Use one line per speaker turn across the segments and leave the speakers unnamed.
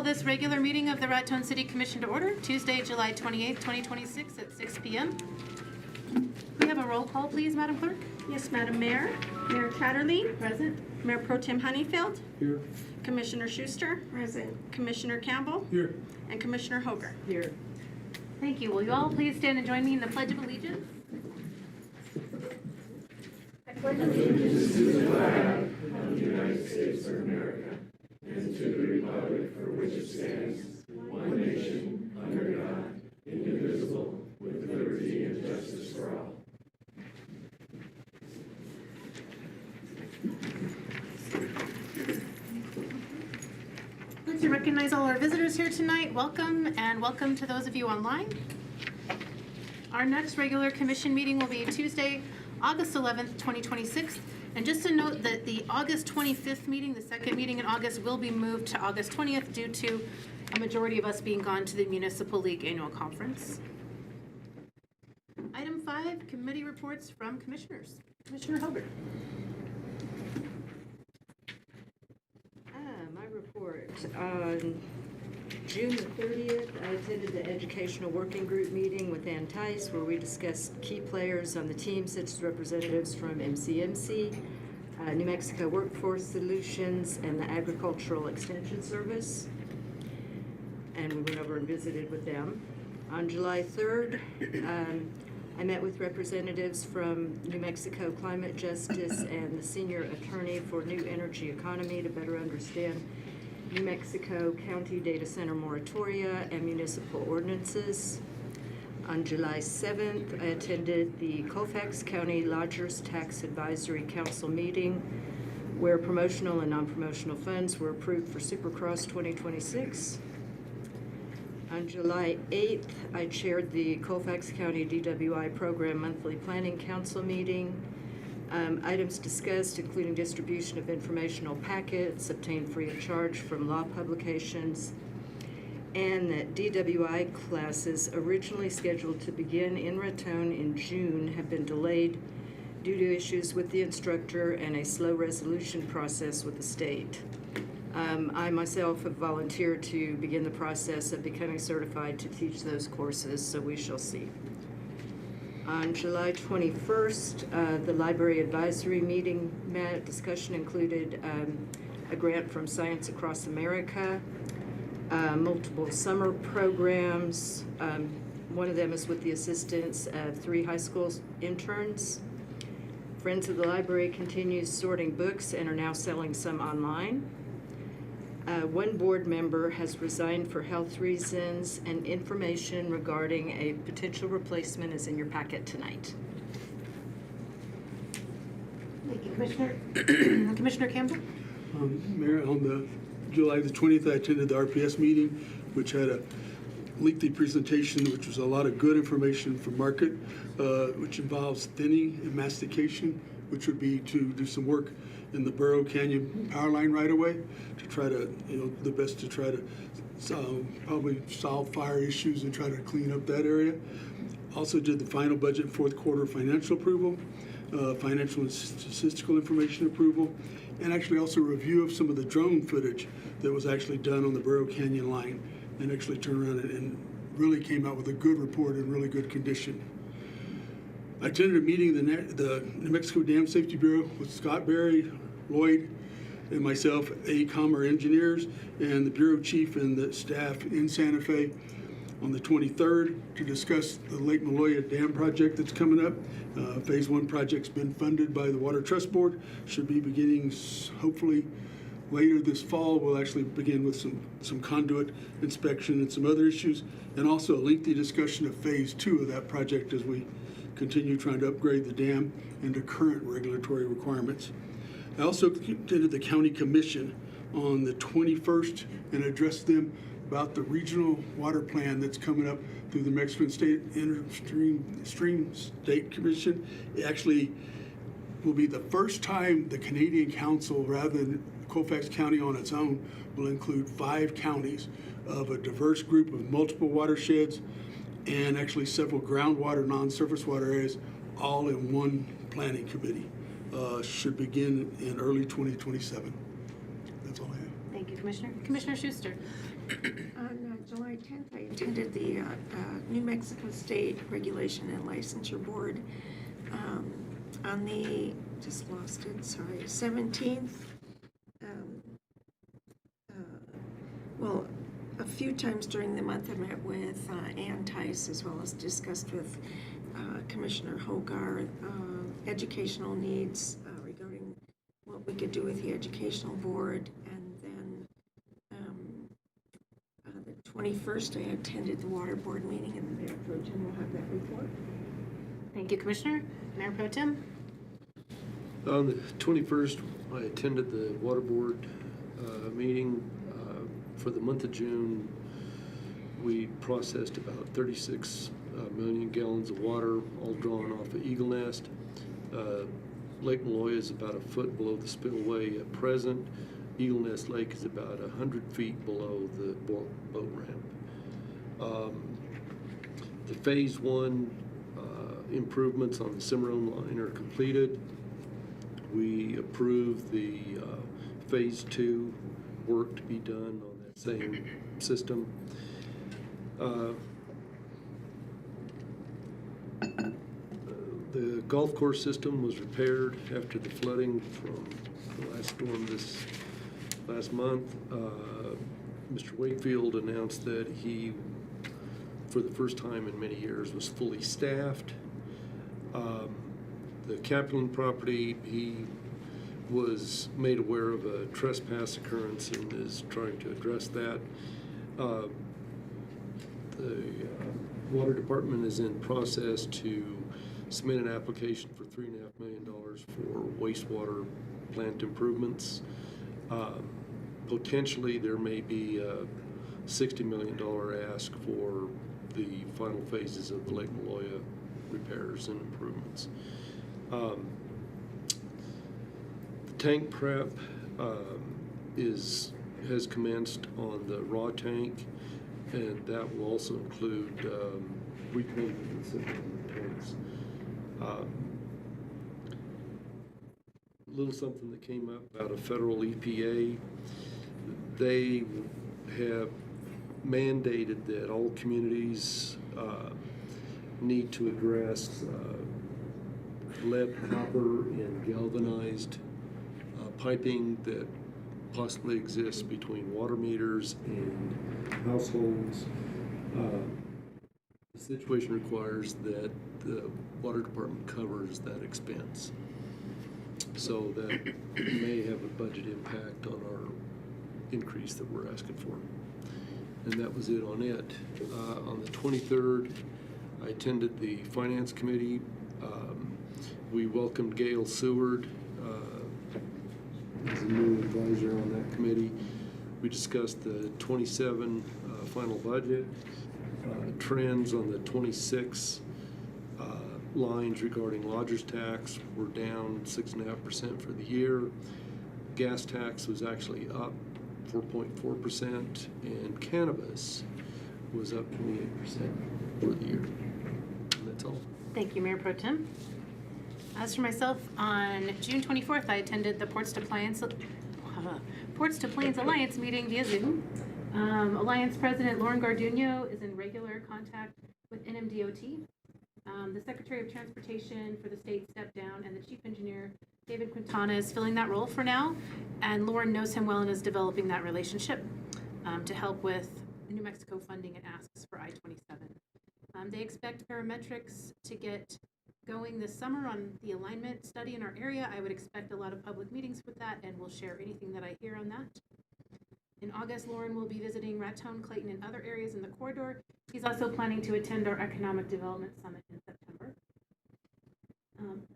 this regular meeting of the Raton City Commission to order, Tuesday, July 28th, 2026 at 6 p.m. We have a roll call, please, Madam Clerk.
Yes, Madam Mayor. Mayor Chatterley.
Present.
Mayor Pro Tem Honeyfield.
Here.
Commissioner Schuster.
Present.
Commissioner Campbell.
Here.
And Commissioner Hoger.
Here.
Thank you. Will you all please stand and join me in the Pledge of Allegiance? I pledge allegiance
to the flag of the United States of America and to the republic for which it stands, one nation, under God, indivisible, with liberty and justice for all.
I'd like to recognize all our visitors here tonight. Welcome, and welcome to those of you online. Our next regular commission meeting will be Tuesday, August 11th, 2026. And just to note that the August 25th meeting, the second meeting in August, will be moved to August 20th due to a majority of us being gone to the Municipal League Annual Conference. Item 5, committee reports from commissioners. Commissioner Hoger.
My report. On June the 30th, I attended the Educational Working Group meeting with Ann Tice, where we discussed key players on the team, such as representatives from MCMC, New Mexico Workforce Solutions, and the Agricultural Extension Service. And we went over and visited with them. On July 3rd, I met with representatives from New Mexico Climate Justice and the Senior Attorney for New Energy Economy to better understand New Mexico County Data Center moratoria and municipal ordinances. On July 7th, I attended the Colfax County Lodgers Tax Advisory Council meeting, where promotional and non-promotional funds were approved for Supercross 2026. On July 8th, I chaired the Colfax County DWI Program Monthly Planning Council meeting. Items discussed including distribution of informational packets obtained free of charge from law publications, and that DWI classes originally scheduled to begin in Raton in June have been delayed due to issues with the instructor and a slow resolution process with the state. I myself have volunteered to begin the process of becoming certified to teach those courses, so we shall see. On July 21st, the Library Advisory meeting met. Discussion included a grant from Science Across America, multiple summer programs. One of them is with the assistance of 3 high school interns. Friends of the Library continues sorting books and are now selling some online. One board member has resigned for health reasons, and information regarding a potential replacement is in your packet tonight.
Thank you, Commissioner. Commissioner Campbell.
Mayor, on the July the 20th, I attended the RPS meeting, which had a lengthy presentation, which was a lot of good information for market, which involves thinning and mastication, which would be to do some work in the Burrow Canyon power line right away to try to, the best to try to probably solve fire issues and try to clean up that area. Also did the final budget fourth quarter financial approval, financial and statistical information approval, and actually also a review of some of the drone footage that was actually done on the Burrow Canyon line, and actually turned around and really came out with a good report in really good condition. I attended a meeting of the New Mexico Dam Safety Bureau with Scott Berry, Lloyd, and myself, AECOM, our engineers, and the Bureau Chief and the staff in Santa Fe on the 23rd to discuss the Lake Maloya Dam project that's coming up. Phase 1 project's been funded by the Water Trust Board. Should be beginning hopefully later this fall. We'll actually begin with some conduit inspection and some other issues, and also a lengthy discussion of Phase 2 of that project as we continue trying to upgrade the dam into current regulatory requirements. I also attended the County Commission on the 21st and addressed them about the regional water plan that's coming up through the Mexican State Stream State Commission. It actually will be the first time the Canadian Council, rather than Colfax County on its own, will include 5 counties of a diverse group of multiple watersheds and actually several groundwater, non-surface water areas, all in one planning committee. Should begin in early 2027. That's all I have.
Thank you, Commissioner. Commissioner Schuster.
10th, I attended the New Mexico State Regulation and Licensure Board on the, just lost it, sorry, 17th. Well, a few times during the month I met with Ann Tice, as well as discussed with Commissioner Hogar educational needs regarding what we could do with the educational board. And then the 21st, I attended the water board meeting, and Mayor Pro Tem will have that report.
Thank you, Commissioner. Mayor Pro Tem?
On the 21st, I attended the water board meeting. For the month of June, we processed about 36 million gallons of water, all drawn off of Eagle Nest. Lake Maloya is about a foot below the spillway at present. Eagle Nest Lake is about 100 feet below the boat ramp. The Phase 1 improvements on the Cimarron line are completed. We approved the Phase 2 work to be done on that same system. The golf course system was repaired after the flooding from the last storm this last month. Mr. Wakefield announced that he, for the first time in many years, was fully staffed. The Kaplan property, he was made aware of a trespass occurrence and is trying to address that. The water department is in process to submit an application for $3.5 million for wastewater plant improvements. Potentially, there may be a $60 million ask for the final phases of the Lake Maloya repairs and improvements. The tank prep has commenced on the raw tank, and that will also include repainting the tanks. A little something that came up out of federal EPA. They have mandated that all communities need to address lead, copper, and galvanized piping that possibly exists between water meters and households. The situation requires that the water department covers that expense. So that may have a budget impact on our increase that we're asking for. And that was it on it. On the 23rd, I attended the Finance Committee. We welcomed Gail Seward as a new advisor on that committee. We discussed the 27 final budget, trends on the 26 lines regarding lodger's tax were down 6.5% for the year. Gas tax was actually up 4.4%, and cannabis was up 28% for the year. And that's all.
Thank you, Mayor Pro Tem. As for myself, on June 24th, I attended the Ports to Plains Alliance meeting via Zoom. Alliance President Lauren Garduno is in regular contact with NMDOT. The Secretary of Transportation for the state stepped down, and the Chief Engineer, David Quintana, is filling that role for now. And Lauren knows him well and is developing that relationship to help with New Mexico funding and asks for I-27. They expect parametrics to get going this summer on the alignment study in our area. I would expect a lot of public meetings with that, and we'll share anything that I hear on that. In August, Lauren will be visiting Raton, Clayton, and other areas in the corridor. He's also planning to attend our Economic Development Summit in September.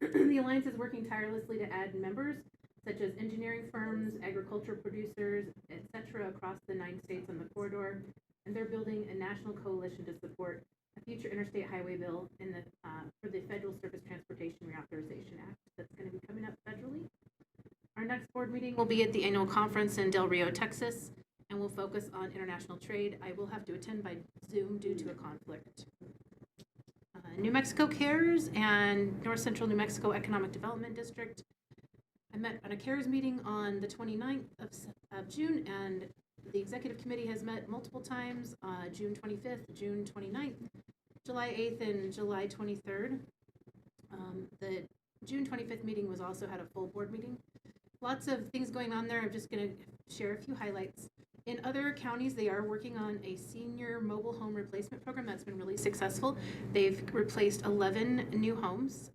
The Alliance is working tirelessly to add members, such as engineering firms, agriculture producers, etc., across the 9 states on the corridor, and they're building a national coalition to support a future interstate highway bill in the for the Federal Surface Transportation Reauthorization Act that's going to be coming up federally. Our next board meeting will be at the annual conference in Del Rio, Texas, and we'll focus on international trade. I will have to attend by Zoom due to a conflict. New Mexico Cares and North Central New Mexico Economic Development District. I met on a CARES meeting on the 29th of June, and The executive committee has met multiple times, June 25th, June 29th, July 8th, and July 23rd. The June 25th meeting was also had a full board meeting. Lots of things going on there. I'm just going to share a few highlights. In other counties, they are working on a senior mobile home replacement program that's been really successful. They've replaced 11 new homes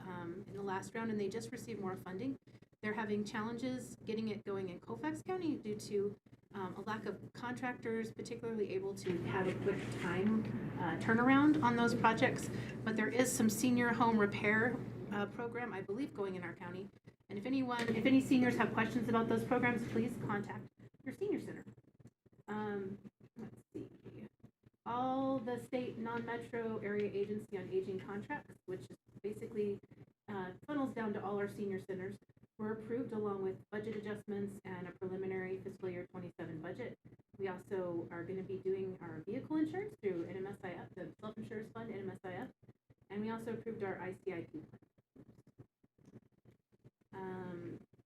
in the last round, and they just received more funding. They're having challenges getting it going in Colfax County due to a lack of contractors, particularly able to have a quick time turnaround on those projects. But there is some senior home repair program, I believe, going in our county. And if any seniors have questions about those programs, please contact your senior center. Let's see. All the state non-metro area agency on aging contracts, which is basically funnels down to all our senior centers, were approved along with budget adjustments and a preliminary fiscal year 27 budget. We also are going to be doing our vehicle insurance through NMSIF, the self-insurance fund, NMSIF, and we also approved our ICIP plan.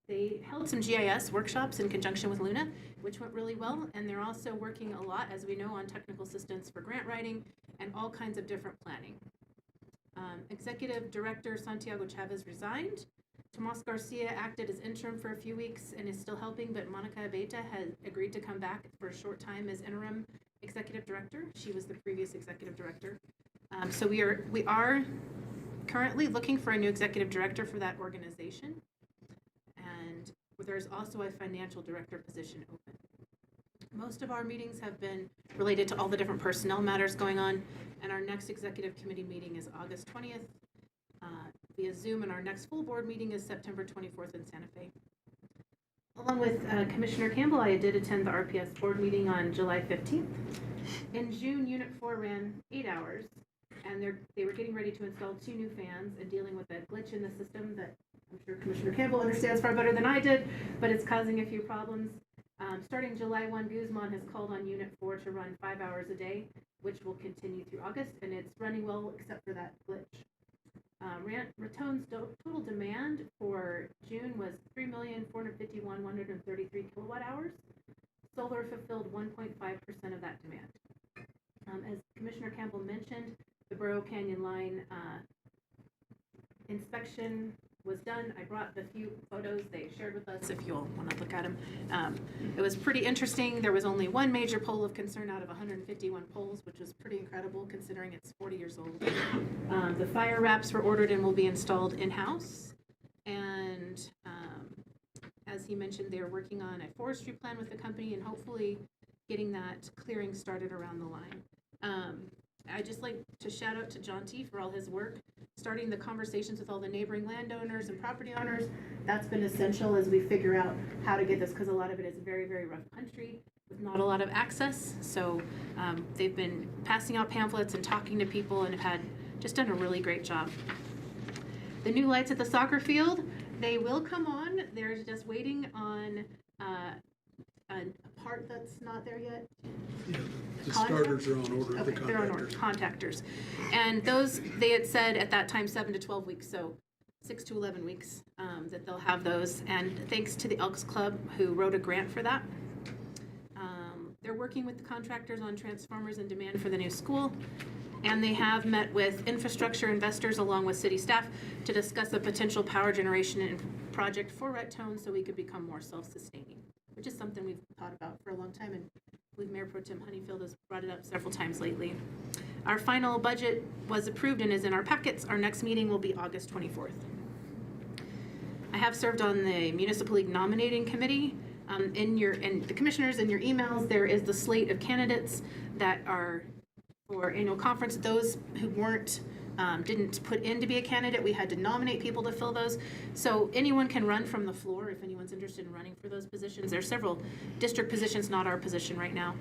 They held some GIS workshops in conjunction with Luna, which went really well, and they're also working a lot, as we know, on technical assistance for grant writing and all kinds of different planning. Executive Director Santiago Chavez resigned. Tomas Garcia acted as interim for a few weeks and is still helping, but Monica Abeta has agreed to come back for a short time as interim executive director. She was the previous executive director. So we are currently looking for a new executive director for that organization. And there's also a financial director position open. Most of our meetings have been related to all the different personnel matters going on, and our next executive committee meeting is August 20th via Zoom, and our next full board meeting is September 24th in Santa Fe. Along with Commissioner Campbell, I did attend the RPS board meeting on July 15th. In June, Unit 4 ran 8 hours, and they were getting ready to install 2 new fans and dealing with a glitch in the system that I'm sure Commissioner Campbell understands far better than I did, but it's causing a few problems. Starting July 1, Guzman has called on Unit 4 to run 5 hours a day, which will continue through August, and it's running well except for that glitch. Raton's total demand for June was 3,451,133 kilowatt hours. Solar fulfilled 1.5% of that demand. As Commissioner Campbell mentioned, the Burro Canyon line inspection was done. I brought the few photos they shared with us if you'll want to look at them. It was pretty interesting. There was only one major pole of concern out of 151 poles, which was pretty incredible considering it's 40 years old. The fire wraps were ordered and will be installed in-house. And as he mentioned, they're working on a forestry plan with the company and hopefully getting that clearing started around the line. I'd just like to shout out to John T. for all his work, starting the conversations with all the neighboring landowners and property owners. That's been essential as we figure out how to get this, because a lot of it is very, very rough country with not a lot of access. So they've been passing out pamphlets and talking to people and have just done a really great job. The new lights at the soccer field, they will come on. They're just waiting on a part that's not there yet.
Yeah, the starters are on order.
Okay, they're on order, contactors. And those, they had said at that time 7 to 12 weeks, so 6 to 11 weeks that they'll have those. And thanks to the Elks Club who wrote a grant for that. They're working with the contractors on transformers and demand for the new school. And they have met with infrastructure investors along with city staff to discuss a potential power generation project for Raton so we could become more self-sustaining, which is something we've thought about for a long time, and I believe Mayor Pro Tem Honeyfield has brought it up several times lately. Our final budget was approved and is in our packets. Our next meeting will be August 24th. I have served on the Municipal League Nominating Committee. In the commissioners, in your emails, there is the slate of candidates that are for annual conference. Those who didn't put in to be a candidate, we had to nominate people to fill those. So anyone can run from the floor if anyone's interested in running for those positions. There are several district positions, not our position right now.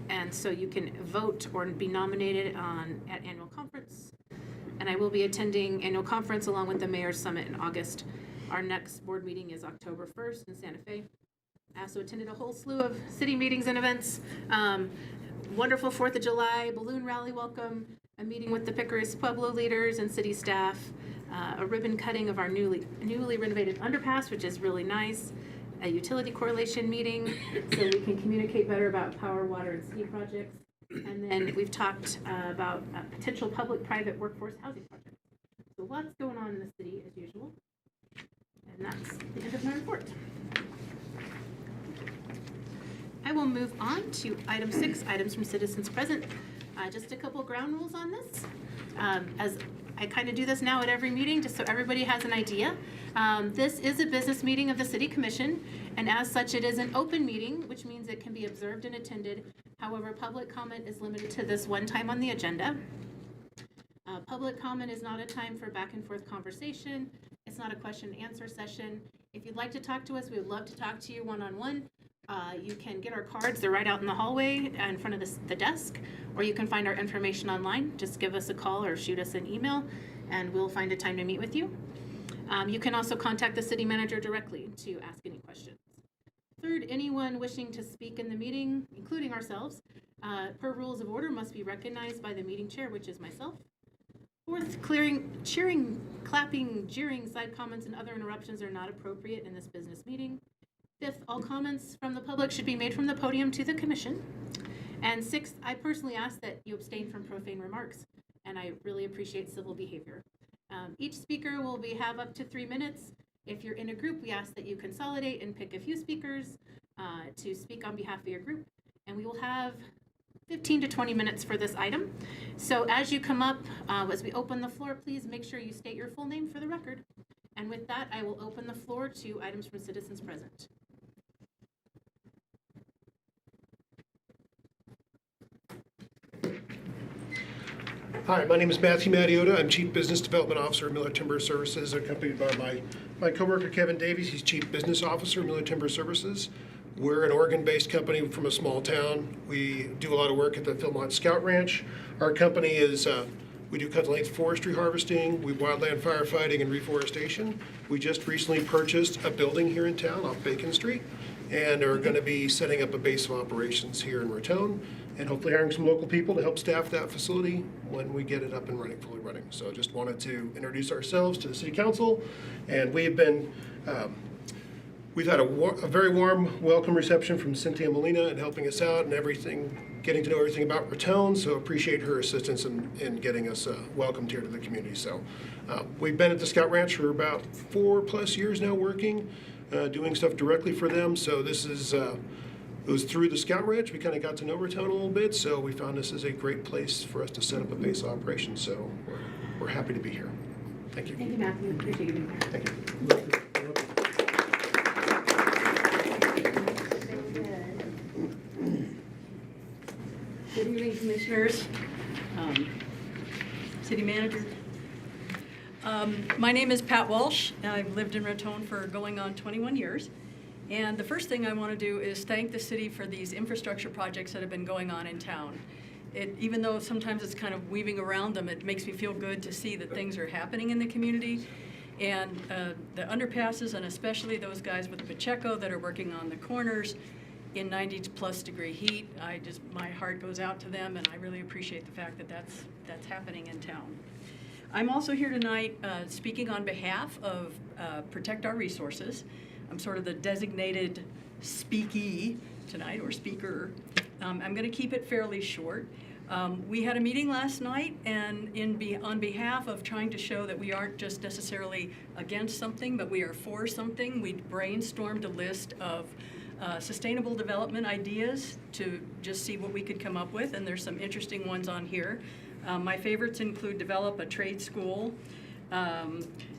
And so you can vote or be nominated at annual conference. And I will be attending annual conference along with the Mayor's Summit in August. Our next board meeting is October 1st in Santa Fe. I also attended a whole slew of city meetings and events. Wonderful 4th of July balloon rally welcome, a meeting with the Picaris Pueblo leaders and city staff, a ribbon cutting of our newly renovated underpass, which is really nice, a utility correlation meeting so we can communicate better about power, water, and ski projects. And then we've talked about potential public-private workforce housing projects. So lots going on in the city as usual. And that's the end of my report. I will move on to item 6, items from citizens present. Just a couple ground rules on this. As I kind of do this now at every meeting, just so everybody has an idea. This is a business meeting of the City Commission, and as such, it is an open meeting, which means it can be observed and attended. However, public comment is limited to this one time on the agenda. Public comment is not a time for back and forth conversation. It's not a question and answer session. If you'd like to talk to us, we would love to talk to you one-on-one. You can get our cards. They're right out in the hallway in front of the desk, or you can find our information online. Just give us a call or shoot us an email, and we'll find a time to meet with you. You can also contact the city manager directly to ask any questions. Third, anyone wishing to speak in the meeting, including ourselves, per rules of order, must be recognized by the meeting chair, which is myself. Fourth, cheering, clapping, jeering, side comments, and other interruptions are not appropriate in this business meeting. Fifth, all comments from the public should be made from the podium to the commission. And sixth, I personally ask that you abstain from profane remarks, and I really appreciate civil behavior. Each speaker will have up to 3 minutes. If you're in a group, we ask that you consolidate and pick a few speakers to speak on behalf of your group, and we will have 15 to 20 minutes for this item. So as you come up, as we open the floor, please make sure you state your full name for the record. And with that, I will open the floor to items from citizens present.
Hi, my name is Matthew Mattiota. I'm Chief Business Development Officer at Miller Timber Services, accompanied by my coworker Kevin Davies. He's Chief Business Officer at Miller Timber Services. We're an Oregon-based company from a small town. We do a lot of work at the Philmont Scout Ranch. Our company is, we do cut-length forestry harvesting, we wildland firefighting and reforestation. We just recently purchased a building here in town off Bacon Street and are going to be setting up a base of operations here in Raton, and hopefully hiring some local people to help staff that facility when we get it up and running, fully running. So just wanted to introduce ourselves to the City Council, and we've had a very warm welcome reception from Cynthia Molina in helping us out and everything, getting to know everything about Raton, so appreciate her assistance in getting us welcomed here to the community. So we've been at the Scout Ranch for about 4+ years now working, doing stuff directly for them. So this is, it was through the Scout Ranch we kind of got to know Raton a little bit, so we found this is a great place for us to set up a base operation. So we're happy to be here. Thank you.
Thank you, Matthew. Appreciate you being here.
Thank you.
Good evening, Commissioners, City Manager. My name is Pat Walsh, and I've lived in Raton for going on 21 years. And the first thing I want to do is thank the city for these infrastructure projects that have been going on in town. Even though sometimes it's kind of weaving around them, it makes me feel good to see that things are happening in the community. And the underpasses, and especially those guys with the Pacheco that are working on the corners in 90+ degree heat, my heart goes out to them, and I really appreciate the fact that that's happening in town. I'm also here tonight speaking on behalf of Protect Our Resources. I'm sort of the designated speakee tonight, or speaker. I'm going to keep it fairly short. We had a meeting last night, and on behalf of trying to show that we aren't just necessarily against something, but we are for something, we brainstormed a list of sustainable development ideas to just see what we could come up with, and there's some interesting ones on here. My favorites include develop a trade school,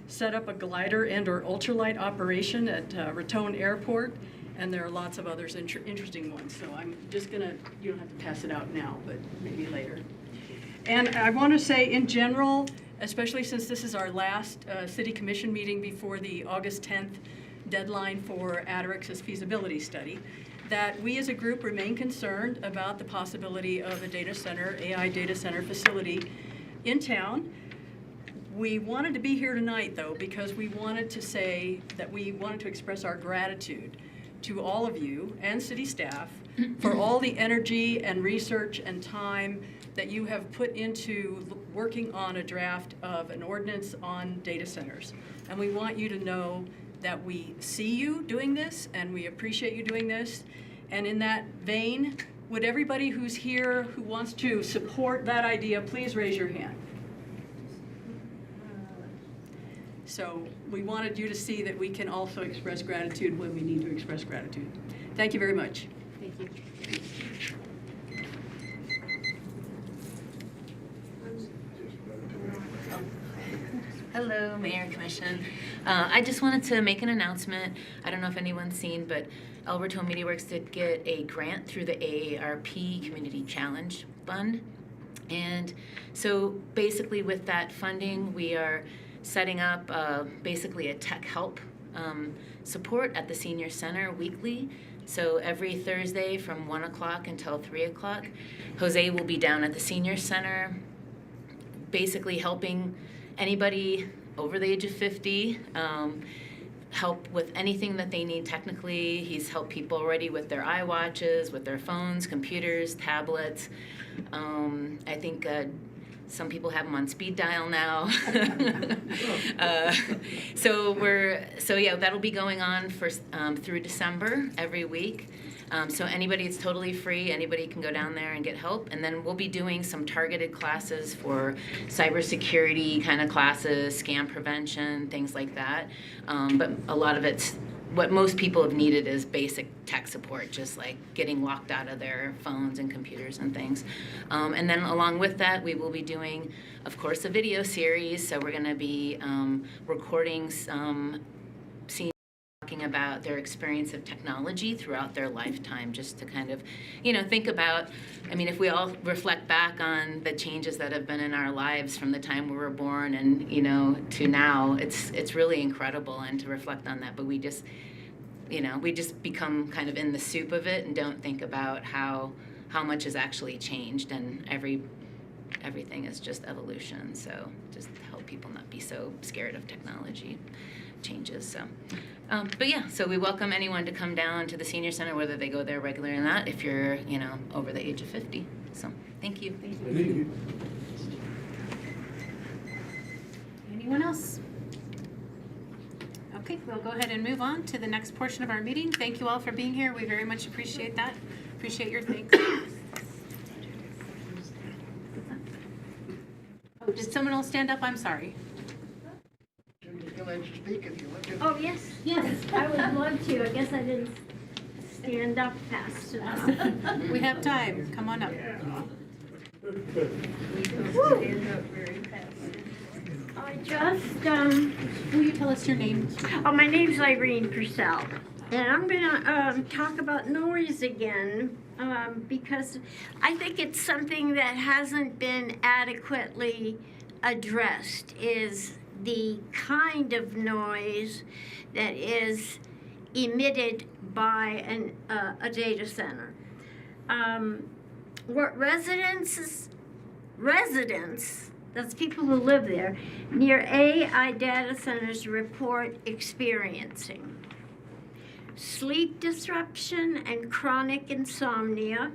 set up a glider and/or ultralight operation at Raton Airport, and there are lots of others interesting ones. So I'm just gonna, you don't have to pass it out now, but maybe later. And I want to say in general, especially since this is our last City Commission meeting before the August 10th deadline for Adirex's feasibility study, that we as a group remain concerned about the possibility of a data center, AI data center facility in town. We wanted to be here tonight, though, because we wanted to say that we wanted to express our gratitude to all of you and city staff for all the energy and research and time that you have put into working on a draft of an ordinance on data centers. And we want you to know that we see you doing this and we appreciate you doing this. And in that vein, would everybody who's here who wants to support that idea, please raise your hand. So we wanted you to see that we can also express gratitude when we need to express gratitude. Thank you very much.
Thank you.
Hello, Mayor and Commission. I just wanted to make an announcement. I don't know if anyone's seen, but El Raton Media Works did get a grant through the AARP Community Challenge Fund. And so basically with that funding, we are setting up basically a tech help support at the Senior Center weekly. So every Thursday from 1 o'clock until 3 o'clock, Jose will be down at the Senior Center basically helping anybody over the age of 50 help with anything that they need technically. He's helped people already with their iWatches, with their phones, computers, tablets. I think some people have them on speed dial now. So yeah, that'll be going on for through December every week. So anybody, it's totally free. Anybody can go down there and get help. And then we'll be doing some targeted classes for cybersecurity kind of classes, scam prevention, things like that. But a lot of it's, what most people have needed is basic tech support, just like getting locked out of their phones and computers and things. And then along with that, we will be doing, of course, a video series. So we're going to be recording some scenes talking about their experience of technology throughout their lifetime, just to kind of, think about, I mean, if we all reflect back on the changes that have been in our lives from the time we were born and, to now, it's really incredible, and to reflect on that. But we just become kind of in the soup of it and don't think about how much has actually changed, and everything is just evolution. So just to help people not be so scared of technology changes. So but yeah, so we welcome anyone to come down to the Senior Center, whether they go there regularly or not, if you're over the age of 50. So thank you.
Thank you.
Anyone else? Okay, we'll go ahead and move on to the next portion of our meeting. Thank you all for being here. We very much appreciate that. Appreciate your thanks. Oh, did someone else stand up? I'm sorry.
Oh, yes, yes, I would love to. I guess I didn't stand up fast enough.
We have time. Come on up.
I just,
Will you tell us your name?
my name's Irene Purcell, and I'm gonna talk about noise again, because I think it's something that hasn't been adequately addressed, is the kind of noise that is emitted by a data center. What residents, that's people who live there, near AI data centers report experiencing sleep disruption and chronic insomnia,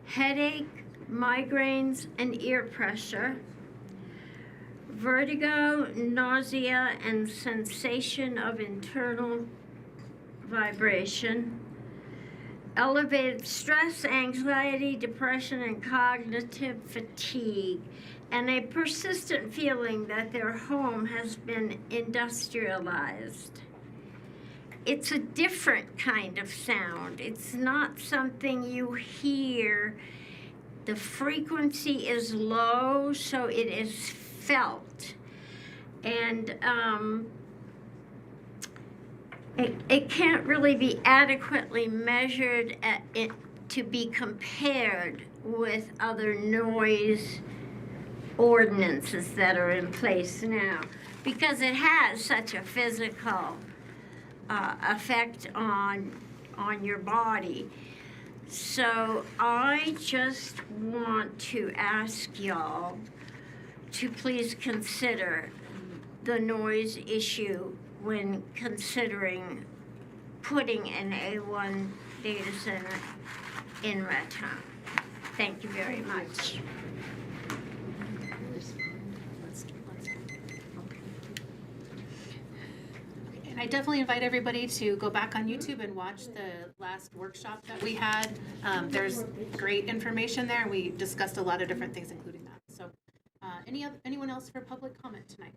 headache, migraines, and ear pressure, vertigo, nausea, and sensation of internal vibration, elevated stress, anxiety, depression, and cognitive fatigue, and a persistent feeling that their home has been industrialized. It's a different kind of sound. It's not something you hear. The frequency is low, so it is felt, and it can't really be adequately measured to be compared with other noise ordinances that are in place now, because it has such a physical effect on your body. So I just want to ask y'all to please consider the noise issue when considering putting an A1 data center in Raton. Thank you very much.
And I definitely invite everybody to go back on YouTube and watch the last workshop that we had. There's great information there. We discussed a lot of different things, including that. So anyone else for public comment tonight?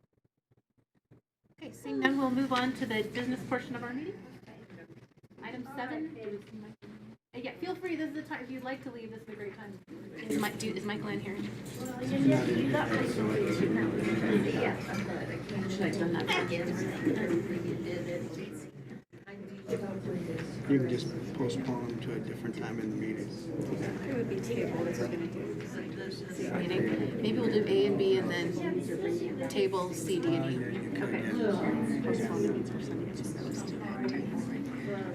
Okay, seeing none, we'll move on to the business portion of our meeting. Item 7. Yeah, feel free. This is the time. If you'd like to leave, this is a great time. Is Michael in here?
You can just postpone them to a different time in the meeting.
It would be table if we're going to do this meeting. Maybe we'll do A and B and then table C, D, and E. Okay.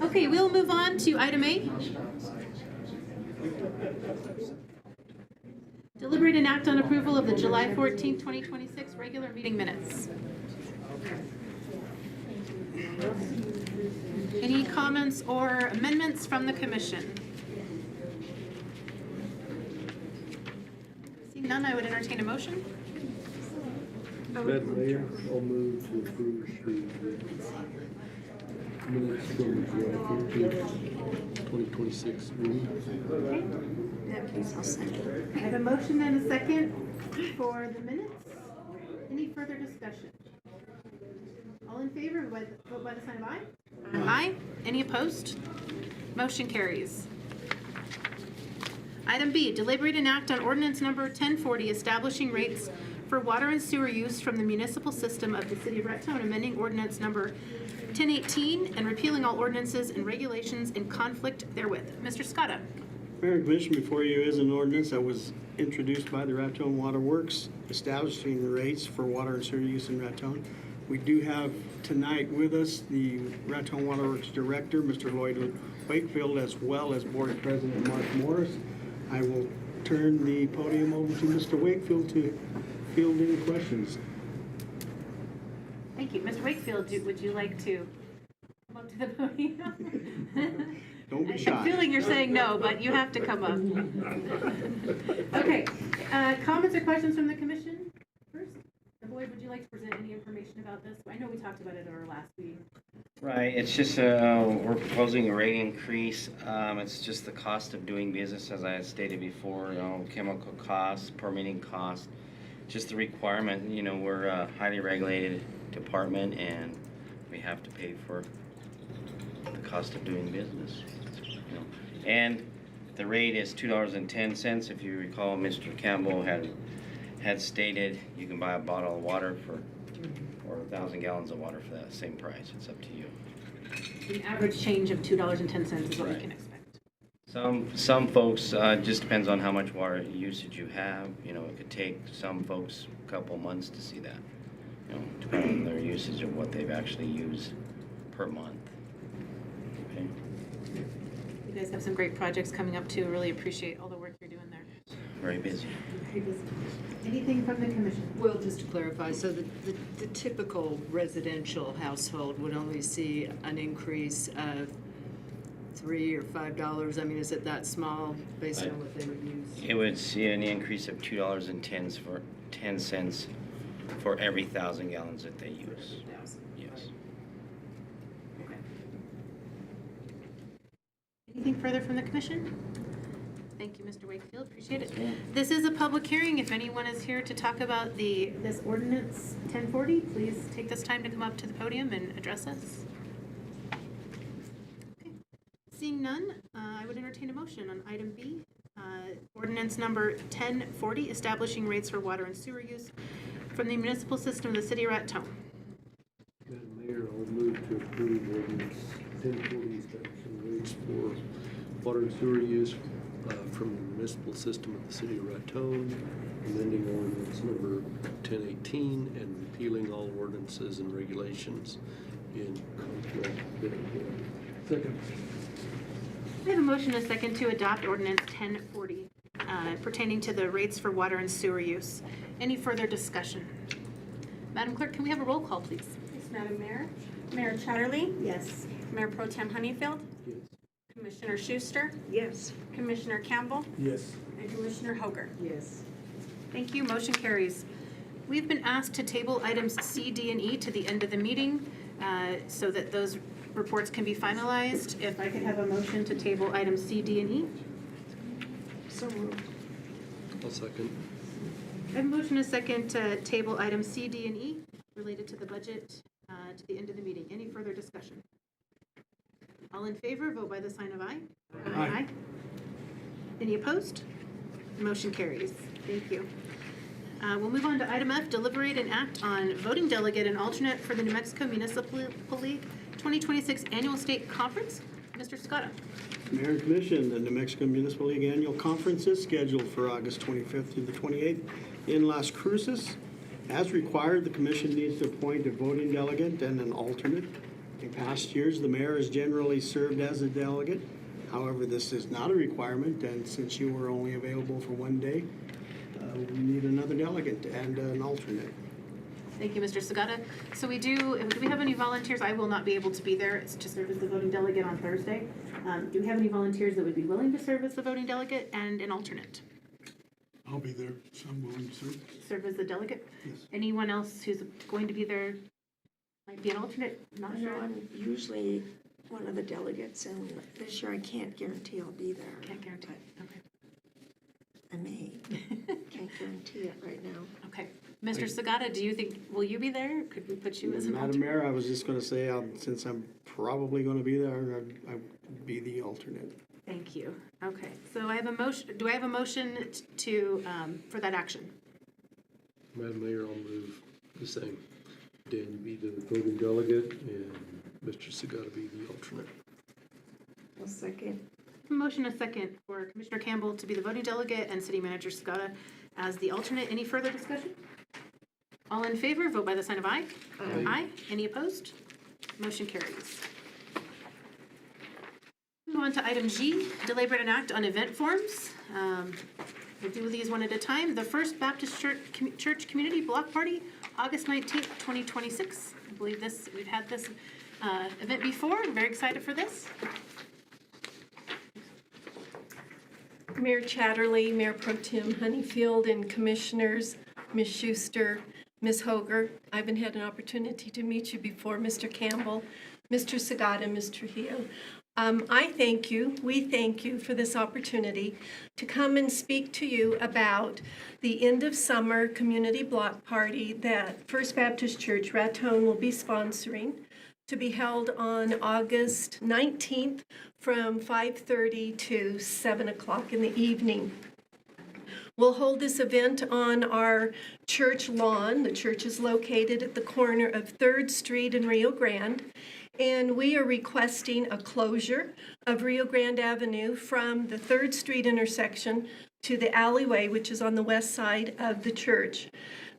Okay, we'll move on to item A. Deliberate and act on approval of the July 14, 2026 regular meeting minutes. Any comments or amendments from the commission? Seeing none, I would entertain a motion.
Madam Mayor, I'll move to approve the minutes from July 14th, 2026 meeting.
Okay.
In that case, I'll second.
I have a motion and a second for the minutes. Any further discussion? All in favor, vote by the sign of aye. Aye. Any opposed? Motion carries. Item B, deliberate and act on ordinance number 1040, establishing rates for water and sewer use from the municipal system of the city of Raton, amending ordinance number 1018 and repealing all ordinances and regulations in conflict therewith. Mr. Scotta.
Mayor and Commission, before you is an ordinance that was introduced by the Raton Water Works, establishing the rates for water and sewer use in Raton. We do have tonight with us the Raton Water Works Director, Mr. Lloyd Wakefield, as well as Board President Mark Morris. I will turn the podium over to Mr. Wakefield to field any questions.
Thank you. Mr. Wakefield, would you like to come up to the podium?
Don't be shy.
I'm feeling you're saying no, but you have to come up. Okay. Comments or questions from the commission first? Boyd, would you like to present any information about this? I know we talked about it at our last meeting.
Right, it's just, we're proposing a rate increase. It's just the cost of doing business, as I had stated before, chemical costs, permitting costs, just the requirement, we're a highly regulated department and we have to pay for the cost of doing business. And the rate is $2.10. If you recall, Mr. Campbell had stated you can buy a bottle of water or 1,000 gallons of water for that same price. It's up to you.
The average change of $2.10 is what we can expect.
Some folks, just depends on how much water usage you have. It could take some folks a couple months to see that. Depending on their usage of what they've actually used per month. Okay.
You guys have some great projects coming up too. Really appreciate all the work you're doing there.
Very busy.
Very busy. Anything from the commission?
Well, just to clarify, so the typical residential household would only see an increase of $3 or $5. I mean, is it that small based on what they would use?
It would see an increase of $2.10 for every 1,000 gallons that they use. Yes.
Okay. Anything further from the commission? Thank you, Mr. Wakefield. Appreciate it. This is a public hearing. If anyone is here to talk about this ordinance 1040, please take this time to come up to the podium and address us. Okay. Seeing none, I would entertain a motion on item B, ordinance number 1040, establishing rates for water and sewer use from the municipal system of the city of Raton.
Madam Mayor, I'll move to approve ordinance 1040, establishing rates for water and sewer use from the municipal system of the city of Raton, amending ordinance number 1018 and repealing all ordinances and regulations in conflict therewith. Second.
I have a motion and a second to adopt ordinance 1040 pertaining to the rates for water and sewer use. Any further discussion? Madam Clerk, can we have a roll call, please?
Yes, Madam Mayor. Mayor Chatterley? Yes. Mayor Pro Tem Honeyfield?
Yes.
Commissioner Schuster?
Yes.
Commissioner Campbell?
Yes.
And Commissioner Hoger?
Yes.
Thank you. Motion carries. We've been asked to table items C, D, and E to the end of the meeting. so that those reports can be finalized. If I could have a motion to table items C, D, and E.
So moved.
I'll second.
I have a motion and a second to table items C, D, and E related to the budget to the end of the meeting. Any further discussion? All in favor, vote by the sign of aye.
Aye.
Any opposed? Motion carries. Thank you. We'll move on to item F, deliberate and act on voting delegate and alternate for the New Mexico Municipal League 2026 Annual State Conference. Mr. Scotto.
Mayor and Commission, the New Mexico Municipal League Annual Conference is scheduled for August 25th through the 28th in Las Cruces. As required, the commission needs to appoint a voting delegate and an alternate. In past years, the mayor has generally served as a delegate. However, this is not a requirement, and since you were only available for one day, we need another delegate and an alternate.
Thank you, Mr. Sagata. So do we have any volunteers? I will not be able to be there. It's to serve as the voting delegate on Thursday. Do we have any volunteers that would be willing to serve as the voting delegate and an alternate?
I'll be there, so I'm willing to serve.
Serve as the delegate?
Yes.
Anyone else who's going to be there might be an alternate? Not
I know
sure.
I'm usually one of the delegates, and this year I can't guarantee I'll be there.
Can't guarantee. Okay.
I may. Can't guarantee it right now.
Okay. Mr. Sagata, do you think, will you be there? Could we put you as an
Madam
alternate?
Mayor, I was just going to say, since I'm probably going to be there, I'd be the alternate.
Thank you. Okay. So I have a motion. Do I have a motion to for that action?
Madam Mayor, I'll move the same. Dan be the voting delegate and Mr. Sagata be the alternate.
I'll second.
Motion a second for Commissioner Campbell to be the voting delegate and City Manager Sagata as the alternate. Any further discussion? All in favor, vote by the sign of aye.
Aye.
Aye. Any opposed? Motion carries. Move on to item G, deliberate and act on event forms. We'll do these one at a time. The First Baptist Church Community Block Party, August 19th, 2026. I believe we've had this event before. I'm very excited for this.
Mayor Chatterley, Mayor Pro Tem Honeyfield, and Commissioners, Ms. Schuster, Ms. Hoger. I haven't had an opportunity to meet you before, Mr. Campbell, Mr. Sagata, Ms. Trujillo. We thank you for this opportunity to come and speak to you about the end of summer community block party that First Baptist Church Raton will be sponsoring, to be held on August 19th from 5:30 to 7 o'clock in the evening. We'll hold this event on our church lawn. The church is located at the corner of 3rd Street and Rio Grande, and we are requesting a closure of Rio Grande Avenue from the 3rd Street intersection to the alleyway, which is on the west side of the church.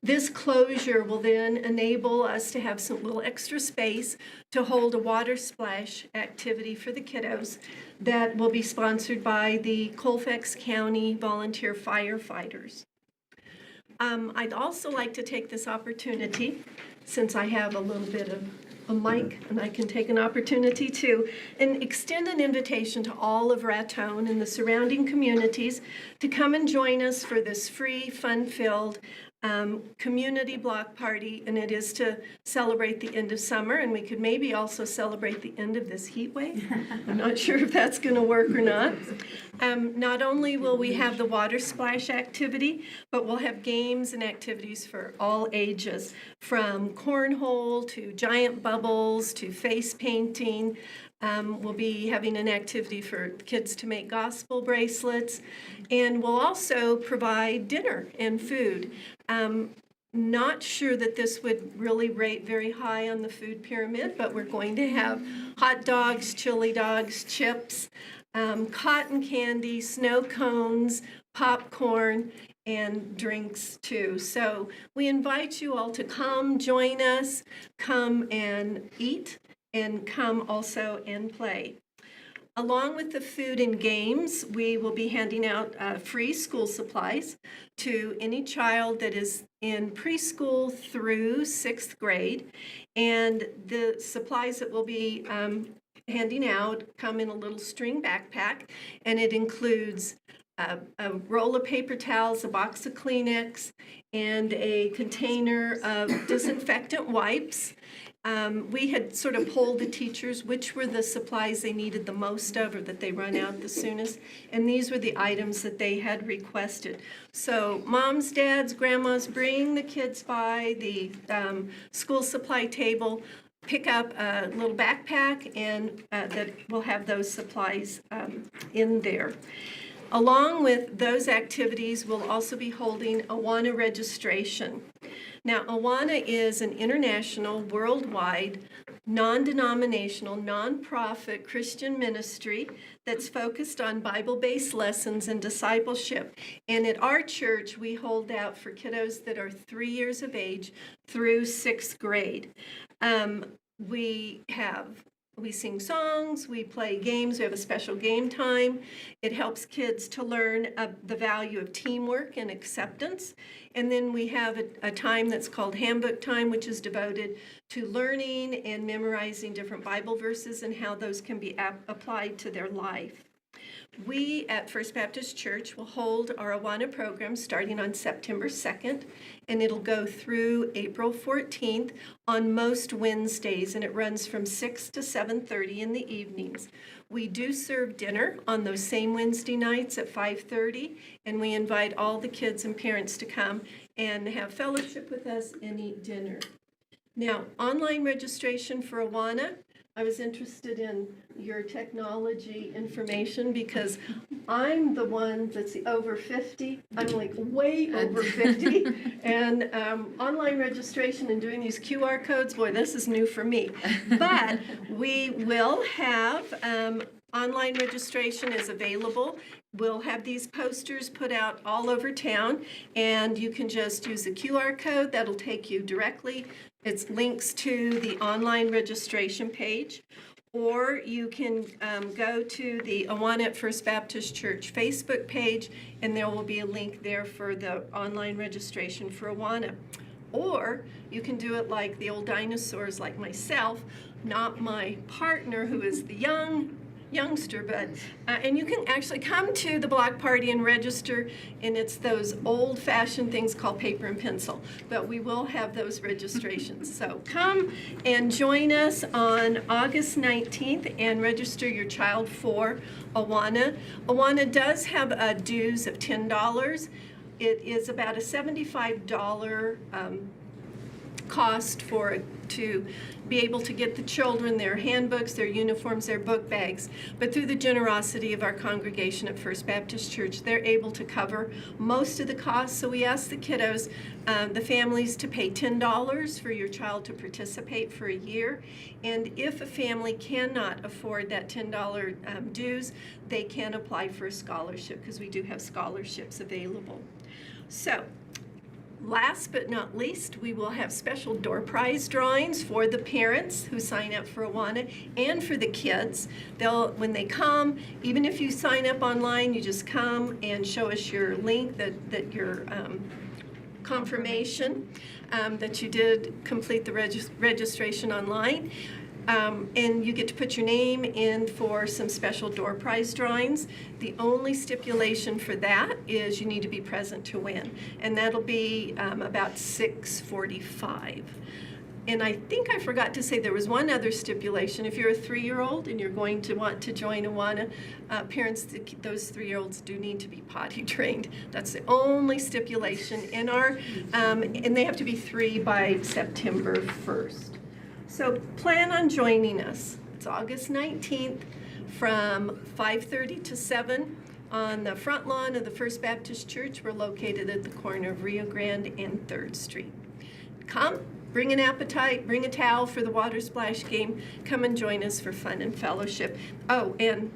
This closure will then enable us to have some little extra space to hold a water splash activity for the kiddos that will be sponsored by the Colfax County Volunteer Firefighters. I'd also like to take this opportunity, since I have a little bit of a mic and I can take an opportunity to, and extend an invitation to all of Raton and the surrounding communities to come and join us for this free, fun-filled community block party, and it is to celebrate the end of summer, and we could maybe also celebrate the end of this heat wave. I'm not sure if that's going to work or not. Not only will we have the water splash activity, but we'll have games and activities for all ages, from cornhole to giant bubbles to face painting. We'll be having an activity for kids to make gospel bracelets, and we'll also provide dinner and food. Not sure that this would really rate very high on the food pyramid, but we're going to have hot dogs, chili dogs, chips, cotton candy, snow cones, popcorn, and drinks too. So we invite you all to come join us, come and eat, and come also and play. Along with the food and games, we will be handing out free school supplies to any child that is in preschool through 6th grade. And the supplies that we'll be handing out come in a little string backpack, and it includes a roll of paper towels, a box of Kleenex, and a container of disinfectant wipes. We had sort of polled the teachers which were the supplies they needed the most of or that they run out the soonest, and these were the items that they had requested. So moms, dads, grandmas, bring the kids by the school supply table, pick up a little backpack, and that will have those supplies in there. Along with those activities, we'll also be holding Awana registration. Now, Awana is an international, worldwide, non-denominational, non-profit Christian ministry that's focused on Bible-based lessons and discipleship. And at our church, we hold out for kiddos that are 3 years of age through 6th grade. We sing songs, we play games, we have a special game time. It helps kids to learn the value of teamwork and acceptance. And then we have a time that's called Handbook Time, which is devoted to learning and memorizing different Bible verses and how those can be applied to their life. We at First Baptist Church will hold our Awana program starting on September 2nd, and it'll go through April 14th on most Wednesdays, and it runs from 6 to 7:30 in the evenings. We do serve dinner on those same Wednesday nights at 5:30, and we invite all the kids and parents to come and have fellowship with us and eat dinner. Now, online registration for Awana, I was interested in your technology information because I'm the one that's over 50. I'm like way over 50. And online registration and doing these QR codes, boy, this is new for me. But we will have online registration is available. We'll have these posters put out all over town, and you can just use the QR code. That'll take you directly. It's links to the online registration page, or you can go to the Awana at First Baptist Church Facebook page, and there will be a link there for the online registration for Awana. Or you can do it like the old dinosaurs like myself, not my partner who is the youngster, but and you can actually come to the block party and register, and it's those old-fashioned things called paper and pencil, but we will have those registrations. So come and join us on August 19th and register your child for Awana. Awana does have a dues of $10. It is about a $75 cost to be able to get the children their handbooks, their uniforms, their book bags. But through the generosity of our congregation at First Baptist Church, they're able to cover most of the costs. So we ask the kiddos, the families, to pay $10 for your child to participate for a year. And if a family cannot afford that $10 dues, they can apply for a scholarship because we do have scholarships available. So, last but not least, we will have special door prize drawings for the parents who sign up for Awana and for the kids. When they come, even if you sign up online, you just come and show us your link, that your confirmation that you did complete the registration online. And you get to put your name in for some special door prize drawings. The only stipulation for that is you need to be present to win, and that'll be about 6:45. And I think I forgot to say there was one other stipulation. If you're a 3-year-old and you're going to want to join Awana, parents, those 3-year-olds do need to be potty trained. That's the only stipulation in our, and they have to be 3 by September 1st. So plan on joining us. It's August 19th from 5:30 to 7 on the front lawn of the First Baptist Church. We're located at the corner of Rio Grande and 3rd Street. Come, bring an appetite, bring a towel for the water splash game. Come and join us for fun and fellowship. Oh, and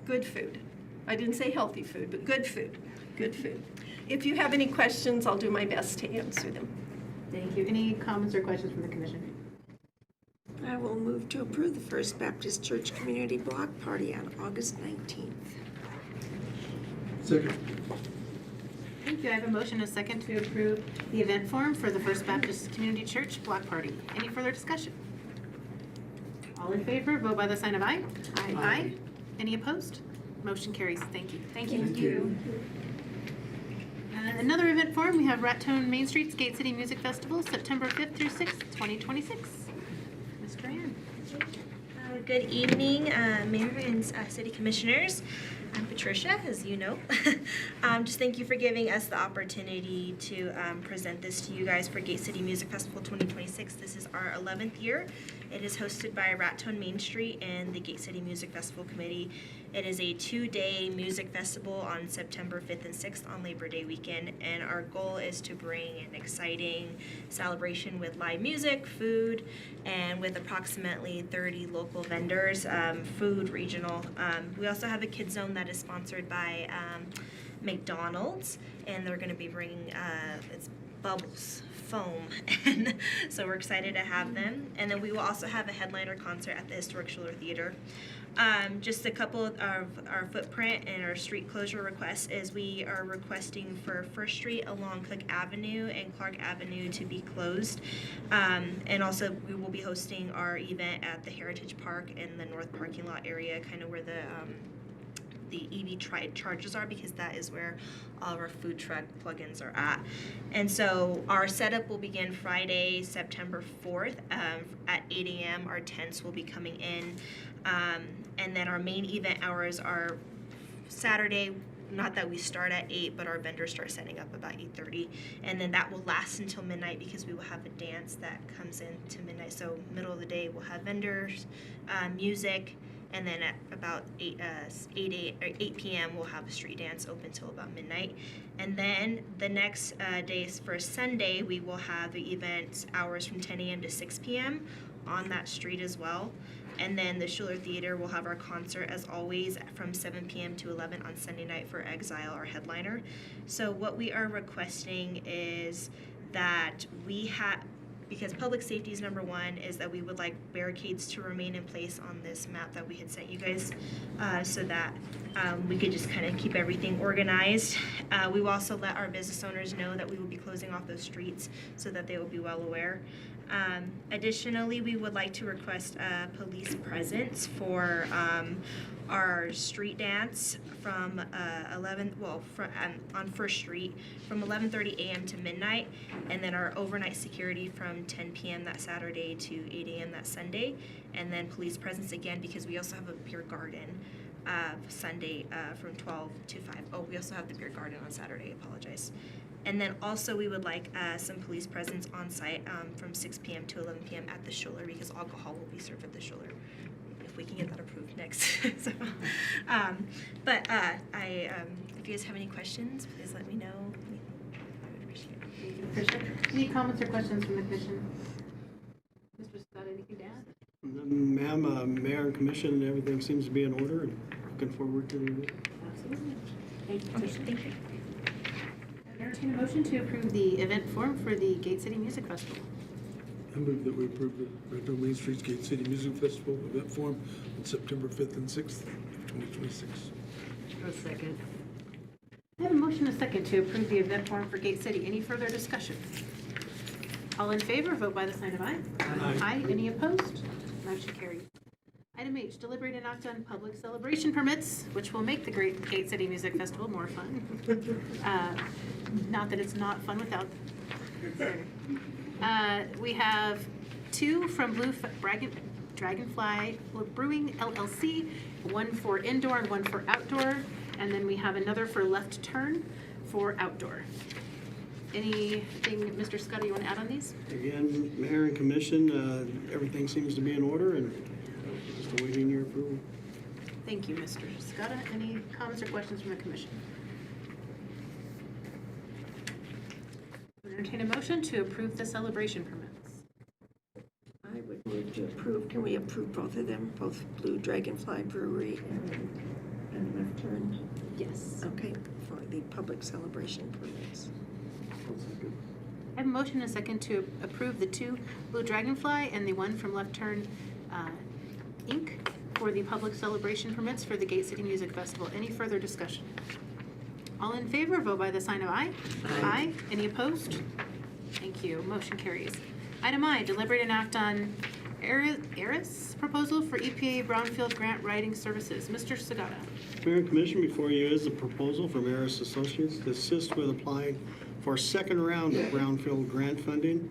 good food. I didn't say healthy food, but good food. Good food. If you have any questions, I'll do my best to answer them.
Thank you. Any comments or questions from the commission?
I will move to approve the First Baptist Church Community Block Party on August 19th.
Second.
Thank you. I have a motion and a second to approve the event form for the First Baptist Community Church Block Party. Any further discussion? All in favor, vote by the sign of aye.
Aye.
Aye. Any opposed? Motion carries. Thank you.
Thank you.
Another event form, we have Raton Main Street Skate City Music Festival, September 5th through 6th, 2026.
Good evening, Mayor and City Commissioners. I'm Patricia, as you know. Just thank you for giving us the opportunity to present this to you guys for Gate City Music Festival 2026. This is our 11th year. It is hosted by Raton Main Street and the Gate City Music Festival Committee. It is a 2-day music festival on September 5th and 6th on Labor Day weekend, and our goal is to bring an exciting celebration with live music, food, and with approximately 30 local vendors, food, regional. We also have a kids zone that is sponsored by McDonald's, and they're going to be bringing it's bubbles, foam, and so we're excited to have them. And then we will also have a headliner concert at the Historic Schuler Theater. Just a couple of our footprint and our street closure requests is we are requesting for First Street along Cook Avenue and Clark Avenue to be closed. And also we will be hosting our event at the Heritage Park in the north parking lot area, kind of where the EV charges are, because that is where all of our food truck plugins are at. And so our setup will begin Friday, September 4th at 8 a.m. Our tents will be coming in. And then our main event hours are Saturday, not that we start at 8, but our vendors start setting up about 8:30. And then that will last until midnight because we will have a dance that comes in to midnight. So middle of the day, we'll have vendors, music, and then at about 8 p.m. we'll have a street dance open till about midnight. And then the next day, for Sunday, we will have the event hours from 10 a.m. to 6 p.m. on that street as well. And then the Schuler Theater will have our concert, as always, from 7 p.m. to 11 on Sunday night for Exile, our headliner. So what we are requesting is that we have, because public safety is number one, is that we would like barricades to remain in place on this map that we had sent you guys, so that we could just kind of keep everything organized. We will also let our business owners know that we will be closing off those streets so that they will be well aware. Additionally, we would like to request police presence for our street dance from on First Street from 11:30 a.m. to midnight, and then our overnight security from 10 p.m. that Saturday to 8 a.m. that Sunday, and then police presence again because we also have a beer garden Sunday from 12 to 5. Oh, we also have the beer garden on Saturday, apologize. And then also we would like some police presence on site from 6 p.m. to 11 p.m. at the Schuler, because alcohol will be served at the Schuler, if we can get that approved next. So, if you guys have any questions, please let me know. I would appreciate it.
Any comments or questions from the commission? Mr. Scott, anything to add?
Ma'am, Mayor and Commission, everything seems to be in order, and looking forward to the event.
Absolutely. Thank you.
Okay, thank you.
Entertain a motion to approve the event form for the Gate City Music Festival.
I move that we approve the Raton Main Street's Gate City Music Festival event form on September 5th and 6th, 2026.
A second.
I have a motion and a second to approve the event form for Gate City. Any further discussion? All in favor, vote by the sign of aye. Aye. Any opposed? Motion carries. Item H, deliberate and act on public celebration permits, which will make the Great Gate City Music Festival more fun. Not that it's not fun without them. We have 2 from Dragonfly Brewing LLC, 1 for indoor and 1 for outdoor, and then we have another for Left Turn for outdoor. Anything, Mr. Scudder, you want to add on these?
Again, Mayor and Commission, everything seems to be in order, and just awaiting your approval.
Thank you, Mr. Scudder. Any comments or questions from the commission? Entertain a motion to approve the celebration permits.
I would move to approve. Can we approve both of them, both Blue Dragonfly Brewery and Left Turn?
Yes.
Okay, for the public celebration permits.
I have a motion and a second to approve the 2 Blue Dragonfly and the 1 from Left Turn Inc. for the public celebration permits for the Gate City Music Festival. Any further discussion? All in favor, vote by the sign of aye. Aye. Any opposed? Thank you. Motion carries. Item I, deliberate and act on ERIS proposal for EPA Brownfield Grant Writing Services. Mr. Sagata.
Mayor and Commission, before you is a proposal from Maris Associates to assist with applying for a second round of Brownfield grant funding.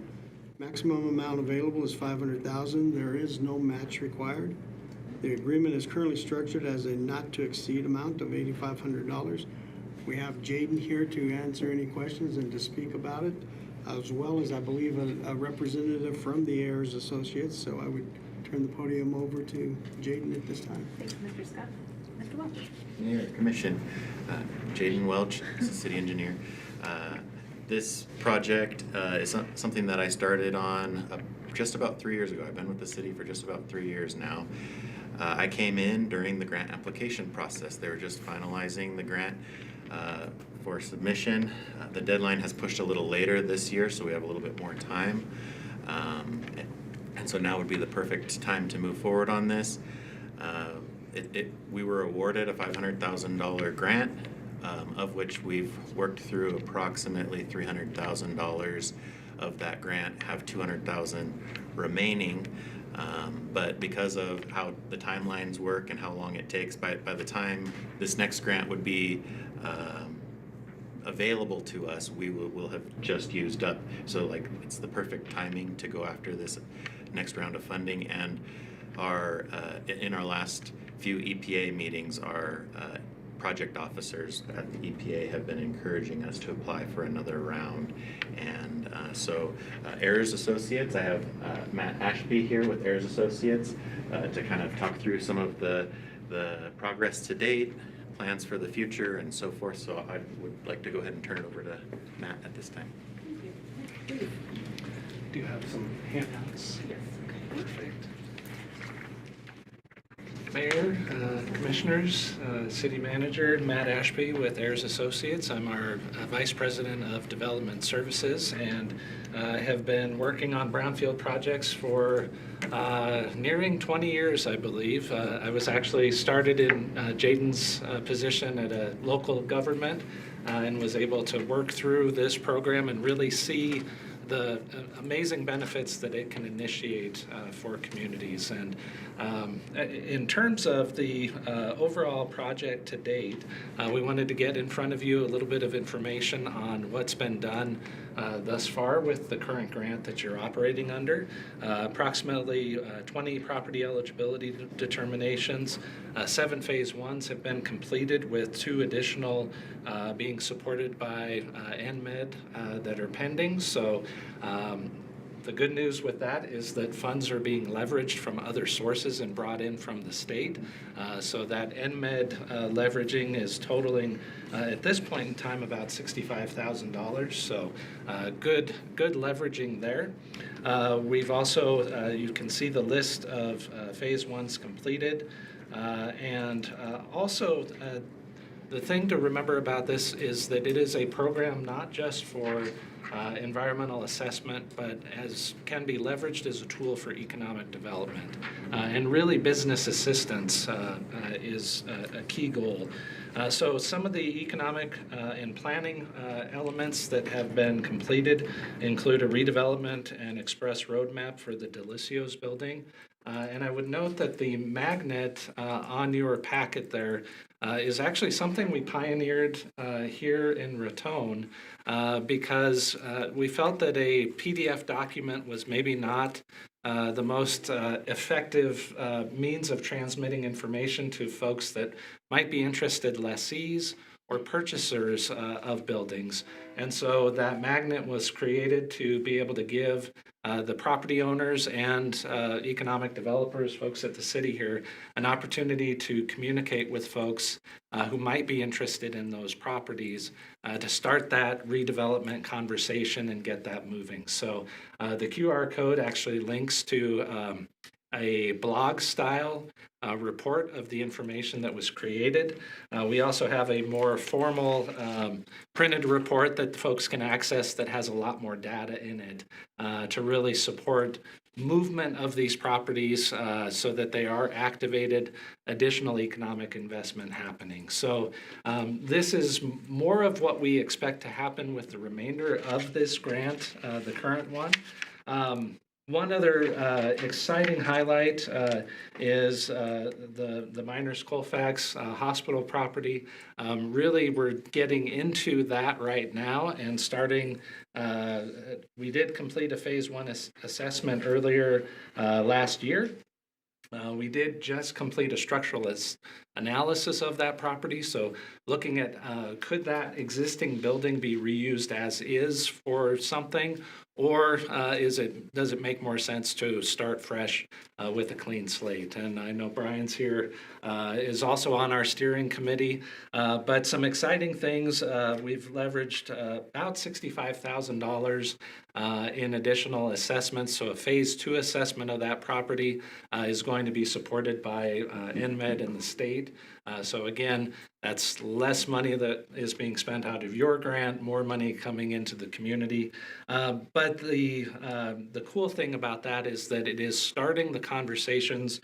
Maximum amount available is $500,000. There is no match required. The agreement is currently structured as a not-to-exceed amount of $8,500. We have Jaden here to answer any questions and to speak about it, as well as, I believe, a representative from the Ayers Associates. So I would turn the podium over to Jaden at this time.
Thank you, Mr. Scott. Mr. Welch.
Mayor, Commission, Jaden Welch, city engineer. This project is something that I started on just about 3 years ago. I've been with the city for just about 3 years now. I came in during the grant application process. They were just finalizing the grant for submission. The deadline has pushed a little later this year, so we have a little bit more time. And so now would be the perfect time to move forward on this. We were awarded a $500,000 grant, of which we've worked through approximately $300,000 of that grant, have $200,000 remaining. But because of how the timelines work and how long it takes, by the time this next grant would be available to us, we will have just used up. So like it's the perfect timing to go after this next round of funding. And in our last few EPA meetings, our project officers at the EPA have been encouraging us to apply for another round. And so Ayers Associates, I have Matt Ashby here with Ayers Associates to kind of talk through some of the progress to date, plans for the future, and so forth. So I would like to go ahead and turn it over to Matt at this time.
Thank you.
Do you have some handouts?
Yes.
Okay, perfect. Mayor, Commissioners, City Manager Matt Ashby with Ayers Associates. I'm our Vice President of Development Services and have been working on brownfield projects for nearing 20 years, I believe. I was actually started in Jaden's position at a local government and was able to work through this program and really see the amazing benefits that it can initiate for communities. And in terms of the overall project to date, we wanted to get in front of you a little bit of information on what's been done thus far with the current grant that you're operating under. Approximately 20 property eligibility determinations. 7 phase ones have been completed with 2 additional being supported by NMED that are pending. So the good news with that is that funds are being leveraged from other sources and brought in from the state. So that NMED leveraging is totaling, at this point in time, about $65,000. So good leveraging there. We've also, you can see the list of phase ones completed. And also, the thing to remember about this is that it is a program not just for environmental assessment, but can be leveraged as a tool for economic development. And really business assistance is a key goal. So some of the economic and planning elements that have been completed include a redevelopment and express roadmap for the Delicios building. And I would note that the magnet on your packet there is actually something we pioneered here in Raton because we felt that a PDF document was maybe not the most effective means of transmitting information to folks that might be interested, lessees or purchasers of buildings. And so that magnet was created to be able to give the property owners and economic developers, folks at the city here, an opportunity to communicate with folks who might be interested in those properties to start that redevelopment conversation and get that moving. So the QR code actually links to a blog style report of the information that was created. We also have a more formal printed report that folks can access that has a lot more data in it to really support movement of these properties so that they are activated, additional economic investment happening. So this is more of what we expect to happen with the remainder of this grant, the current one. One other exciting highlight is the Miners Colfax hospital property. Really, we're getting into that right now and starting. We did complete a phase one assessment earlier last year. We did just complete a structural analysis of that property, so looking at could that existing building be reused as is for something, or does it make more sense to start fresh with a clean slate? And I know Brian's here, is also on our steering committee, but some exciting things. We've leveraged about $65,000 in additional assessments. So a phase 2 assessment of that property is going to be supported by NMED and the state. So again, that's less money that is being spent out of your grant, more money coming into the community. But the cool thing about that is that it is starting the conversations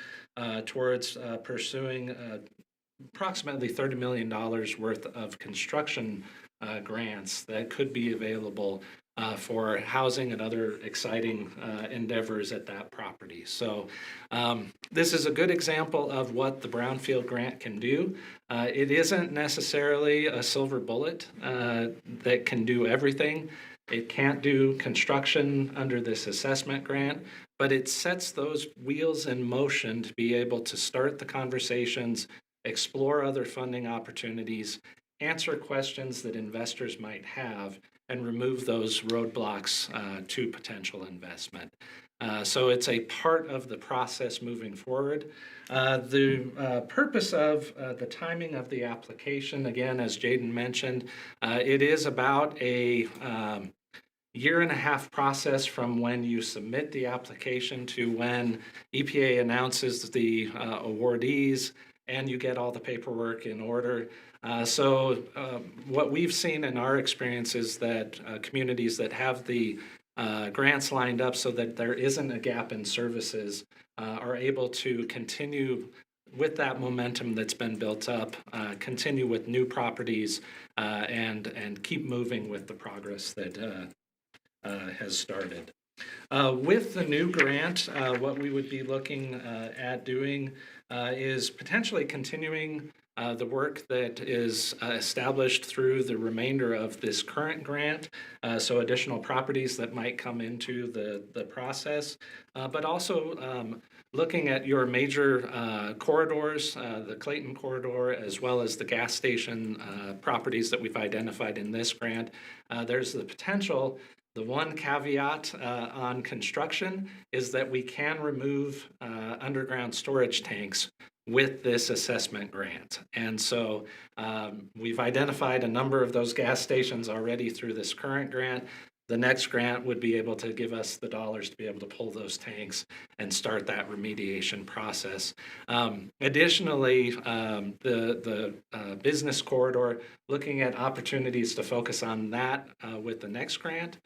towards pursuing approximately $30 million worth of construction grants that could be available for housing and other exciting endeavors at that property. So this is a good example of what the Brownfield grant can do. It isn't necessarily a silver bullet that can do everything. It can't do construction under this assessment grant, but it sets those wheels in motion to be able to start the conversations, explore other funding opportunities, answer questions that investors might have, and remove those roadblocks to potential investment. So it's a part of the process moving forward. The purpose of the timing of the application, again, as Jaden mentioned, it is about a year-and-a-half process from when you submit the application to when EPA announces the awardees and you get all the paperwork in order. So what we've seen in our experience is that communities that have the grants lined up so that there isn't a gap in services are able to continue with that momentum that's been built up, continue with new properties, and keep moving with the progress that has started. With the new grant, what we would be looking at doing is potentially continuing the work that is established through the remainder of this current grant, so additional properties that might come into the process, but also looking at your major corridors, the Clayton corridor, as well as the gas station properties that we've identified in this grant. There's the potential. The one caveat on construction is that we can remove underground storage tanks with this assessment grant. And so we've identified a number of those gas stations already through this current grant. The next grant would be able to give us the dollars to be able to pull those tanks and start that remediation process. Additionally, the business corridor, looking at opportunities to focus on that with the next grant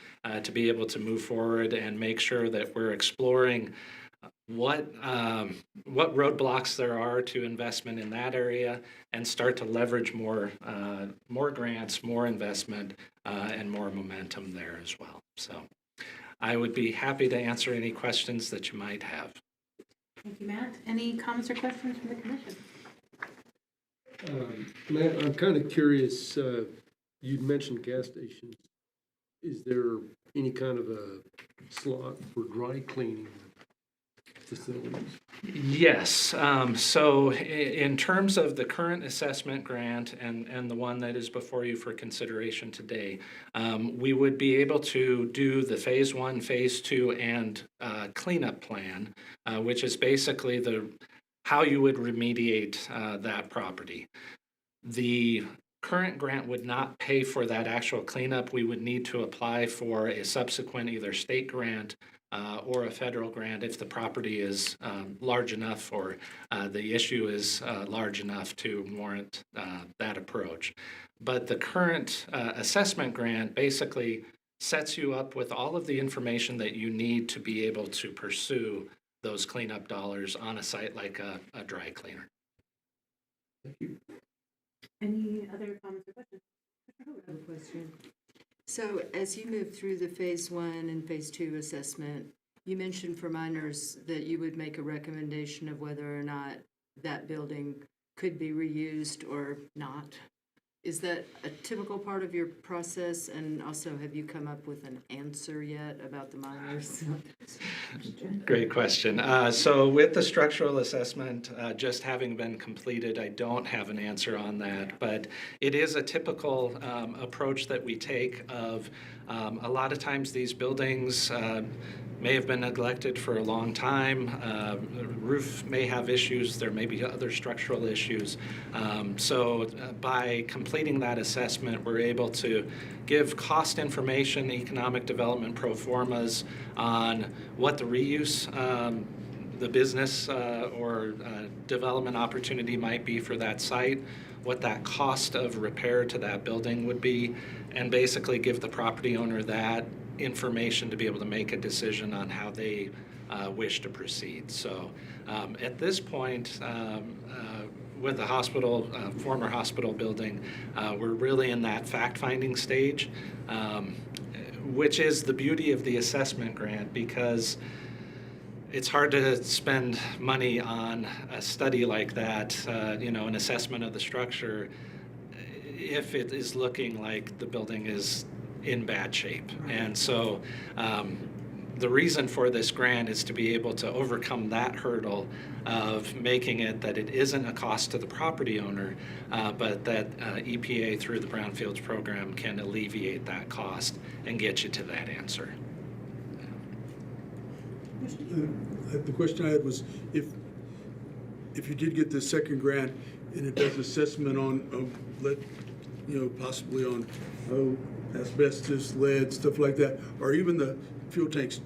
to be able to move forward and make sure that we're exploring what roadblocks there are to investment in that area and start to leverage more grants, more investment, and more momentum there as well. So I would be happy to answer any questions that you might have.
Thank you, Matt. Any comments or questions from the commission?
Matt, I'm kind of curious, you mentioned gas stations. Is there any kind of a slot for dry cleaning facilities?
Yes. So in terms of the current assessment grant and the one that is before you for consideration today, we would be able to do the phase 1, phase 2, and cleanup plan, which is basically how you would remediate that property. The current grant would not pay for that actual cleanup. We would need to apply for a subsequent either state grant or a federal grant if the property is large enough or the issue is large enough to warrant that approach. But the current assessment grant basically sets you up with all of the information that you need to be able to pursue those cleanup dollars on a site like a dry cleaner.
Thank you.
Any other comments or questions?
I have a question. So as you move through the phase 1 and phase 2 assessment, you mentioned for minors that you would make a recommendation of whether or not that building could be reused or not. Is that a typical part of your process? And also, have you come up with an answer yet about the minors?
Great question. So with the structural assessment just having been completed, I don't have an answer on that, but it is a typical approach that we take of a lot of times these buildings may have been neglected for a long time. The roof may have issues. There may be other structural issues. So by completing that assessment, we're able to give cost information, economic development pro formas on what the reuse, the business or development opportunity might be for that site, what that cost of repair to that building would be, and basically give the property owner that information to be able to make a decision on how they wish to proceed. So at this point, with the hospital, former hospital building, we're really in that fact-finding stage, which is the beauty of the assessment grant, because it's hard to spend money on a study like that, an assessment of the structure, if it is looking like the building is in bad shape. And so the reason for this grant is to be able to overcome that hurdle of making it that it isn't a cost to the property owner, but that EPA through the Brownfields program can alleviate that cost and get you to that answer.
The question I had was, if you did get the second grant and it does assessment on possibly on asbestos, lead, stuff like that, or even the fuel tanks,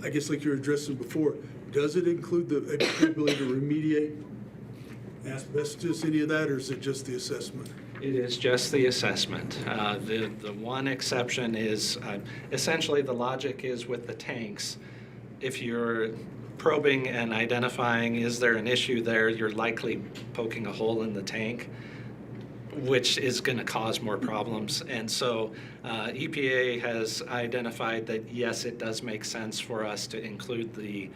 I guess like you were addressing before, does it include the ability to remediate asbestos, any of that, or is it just the assessment?
It is just the assessment. The one exception is essentially the logic is with the tanks. If you're probing and identifying is there an issue there, you're likely poking a hole in the tank, which is going to cause more problems. And so EPA has identified that, yes, it does make sense for us to include the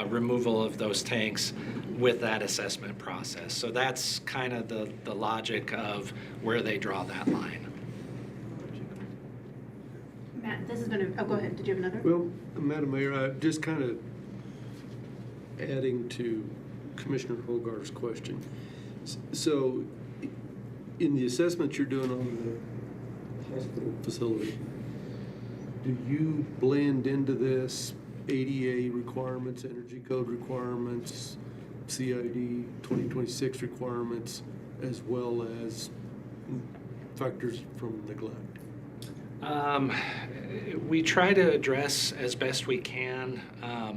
removal of those tanks with that assessment process. So that's kind of the logic of where they draw that line.
Matt, this has been go ahead. Did you have another?
Well, Madam Mayor, just kind of adding to Commissioner Hogarth's question. So in the assessment you're doing on the hospital facility, do you blend into this ADA requirements, energy code requirements, CID 2026 requirements, as well as factors from neglect?
We try to address as best we can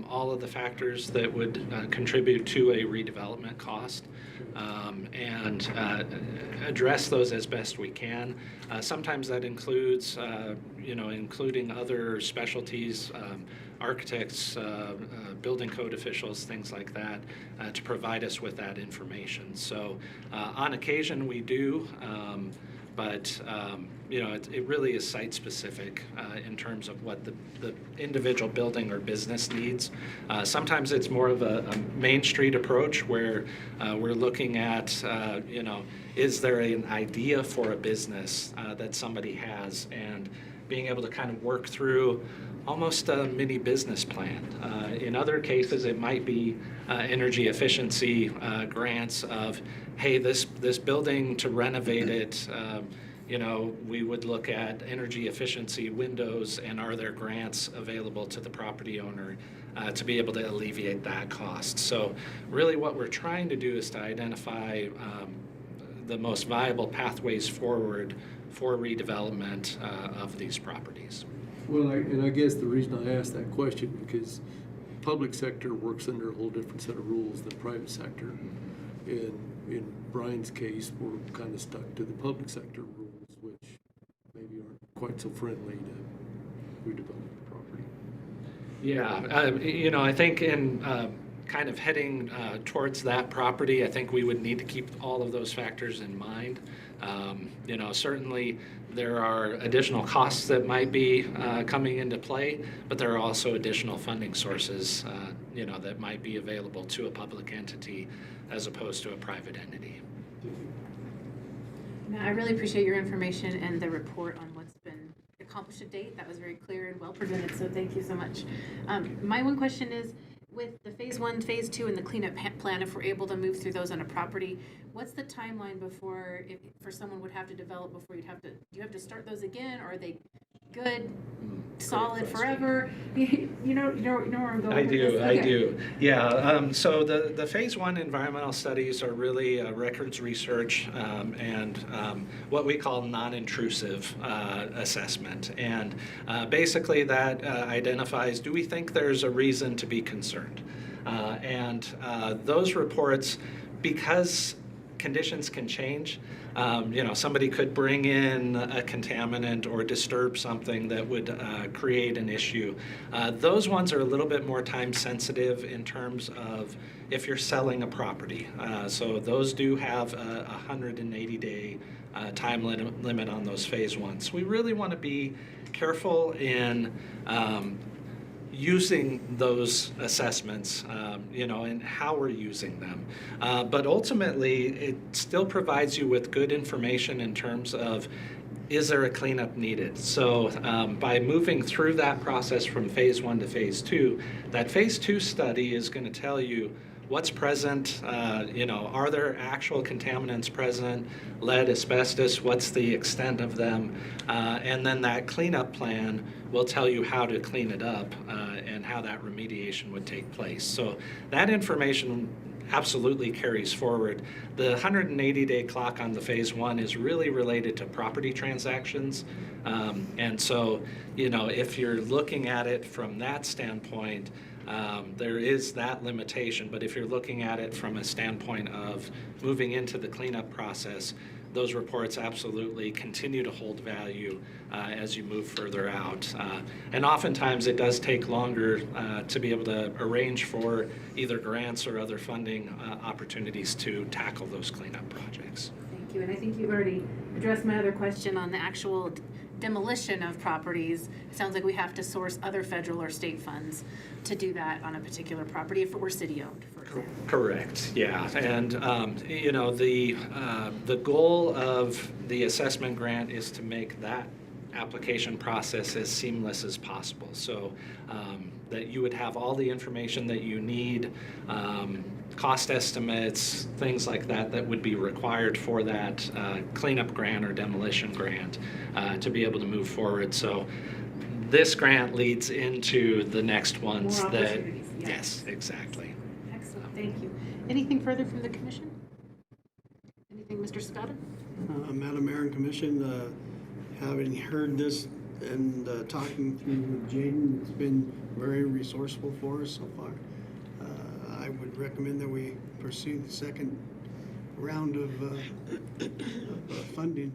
all of the factors that would contribute to a redevelopment cost, and address those as best we can. Sometimes that includes, including other specialties, architects, building code officials, things like that, to provide us with that information. So on occasion we do, but it really is site-specific in terms of what the individual building or business needs. Sometimes it's more of a Main Street approach where we're looking at, is there an idea for a business that somebody has, and being able to kind of work through almost a mini business plan. In other cases, it might be energy efficiency grants of, hey, this building, to renovate it, we would look at energy efficiency windows, and are there grants available to the property owner to be able to alleviate that cost. So really what we're trying to do is to identify the most viable pathways forward for redevelopment of these properties.
Well, I guess the reason I asked that question, because public sector works under a whole different set of rules than private sector. In Brian's case, we're kind of stuck to the public sector rules, which maybe aren't quite so friendly to redevelop the property.
Yeah, I think in kind of heading towards that property, I think we would need to keep all of those factors in mind. Certainly there are additional costs that might be coming into play, but there are also additional funding sources, that might be available to a public entity as opposed to a private entity.
Matt, I really appreciate your information and the report on what's been accomplished to date. That was very clear and well presented, so thank you so much. My one question is, with the phase 1, phase 2, and the cleanup plan, if we're able to move through those on a property, what's the timeline before, if for someone would have to develop before do you have to start those again, or are they good, solid forever? You know where I'm going
I
with
do,
this?
I
Okay.
do. Yeah, so the phase 1 environmental studies are really records research and what we call non-intrusive assessment. And basically that identifies, do we think there's a reason to be concerned? And those reports, because conditions can change, somebody could bring in a contaminant or disturb something that would create an issue. Those ones are a little bit more time sensitive in terms of if you're selling a property. So those do have a 180-day time limit on those phase 1s. We really want to be careful in using those assessments, and how we're using them. But ultimately, it still provides you with good information in terms of, is there a cleanup needed? So by moving through that process from phase 1 to phase 2, that phase 2 study is going to tell you what's present, are there actual contaminants present, lead, asbestos, what's the extent of them, and then that cleanup plan will tell you how to clean it up and how that remediation would take place. So that information absolutely carries forward. The 180-day clock on the phase 1 is really related to property transactions. And so, if you're looking at it from that standpoint, there is that limitation, but if you're looking at it from a standpoint of moving into the cleanup process, those reports absolutely continue to hold value as you move further out. And oftentimes it does take longer to be able to arrange for either grants or other funding opportunities to tackle those cleanup projects.
Thank you, and I think you've already addressed my other question on the actual demolition of properties. It sounds like we have to source other federal or state funds to do that on a particular property if it were city-owned, for example.
Correct, yeah. And, the goal of the assessment grant is to make that application process as seamless as possible. So that you would have all the information that you need, cost estimates, things like that that would be required for that cleanup grant or demolition grant to be able to move forward. So this grant leads into the next ones
More
that,
opportunities,
yes, exactly.
Excellent, thank you. Anything further from the commission? Anything, Mr. Scott?
Madam Mayor and Commission, having heard this and talking through with Jaden, it's been very resourceful for us so far. I would recommend that we pursue the second round of funding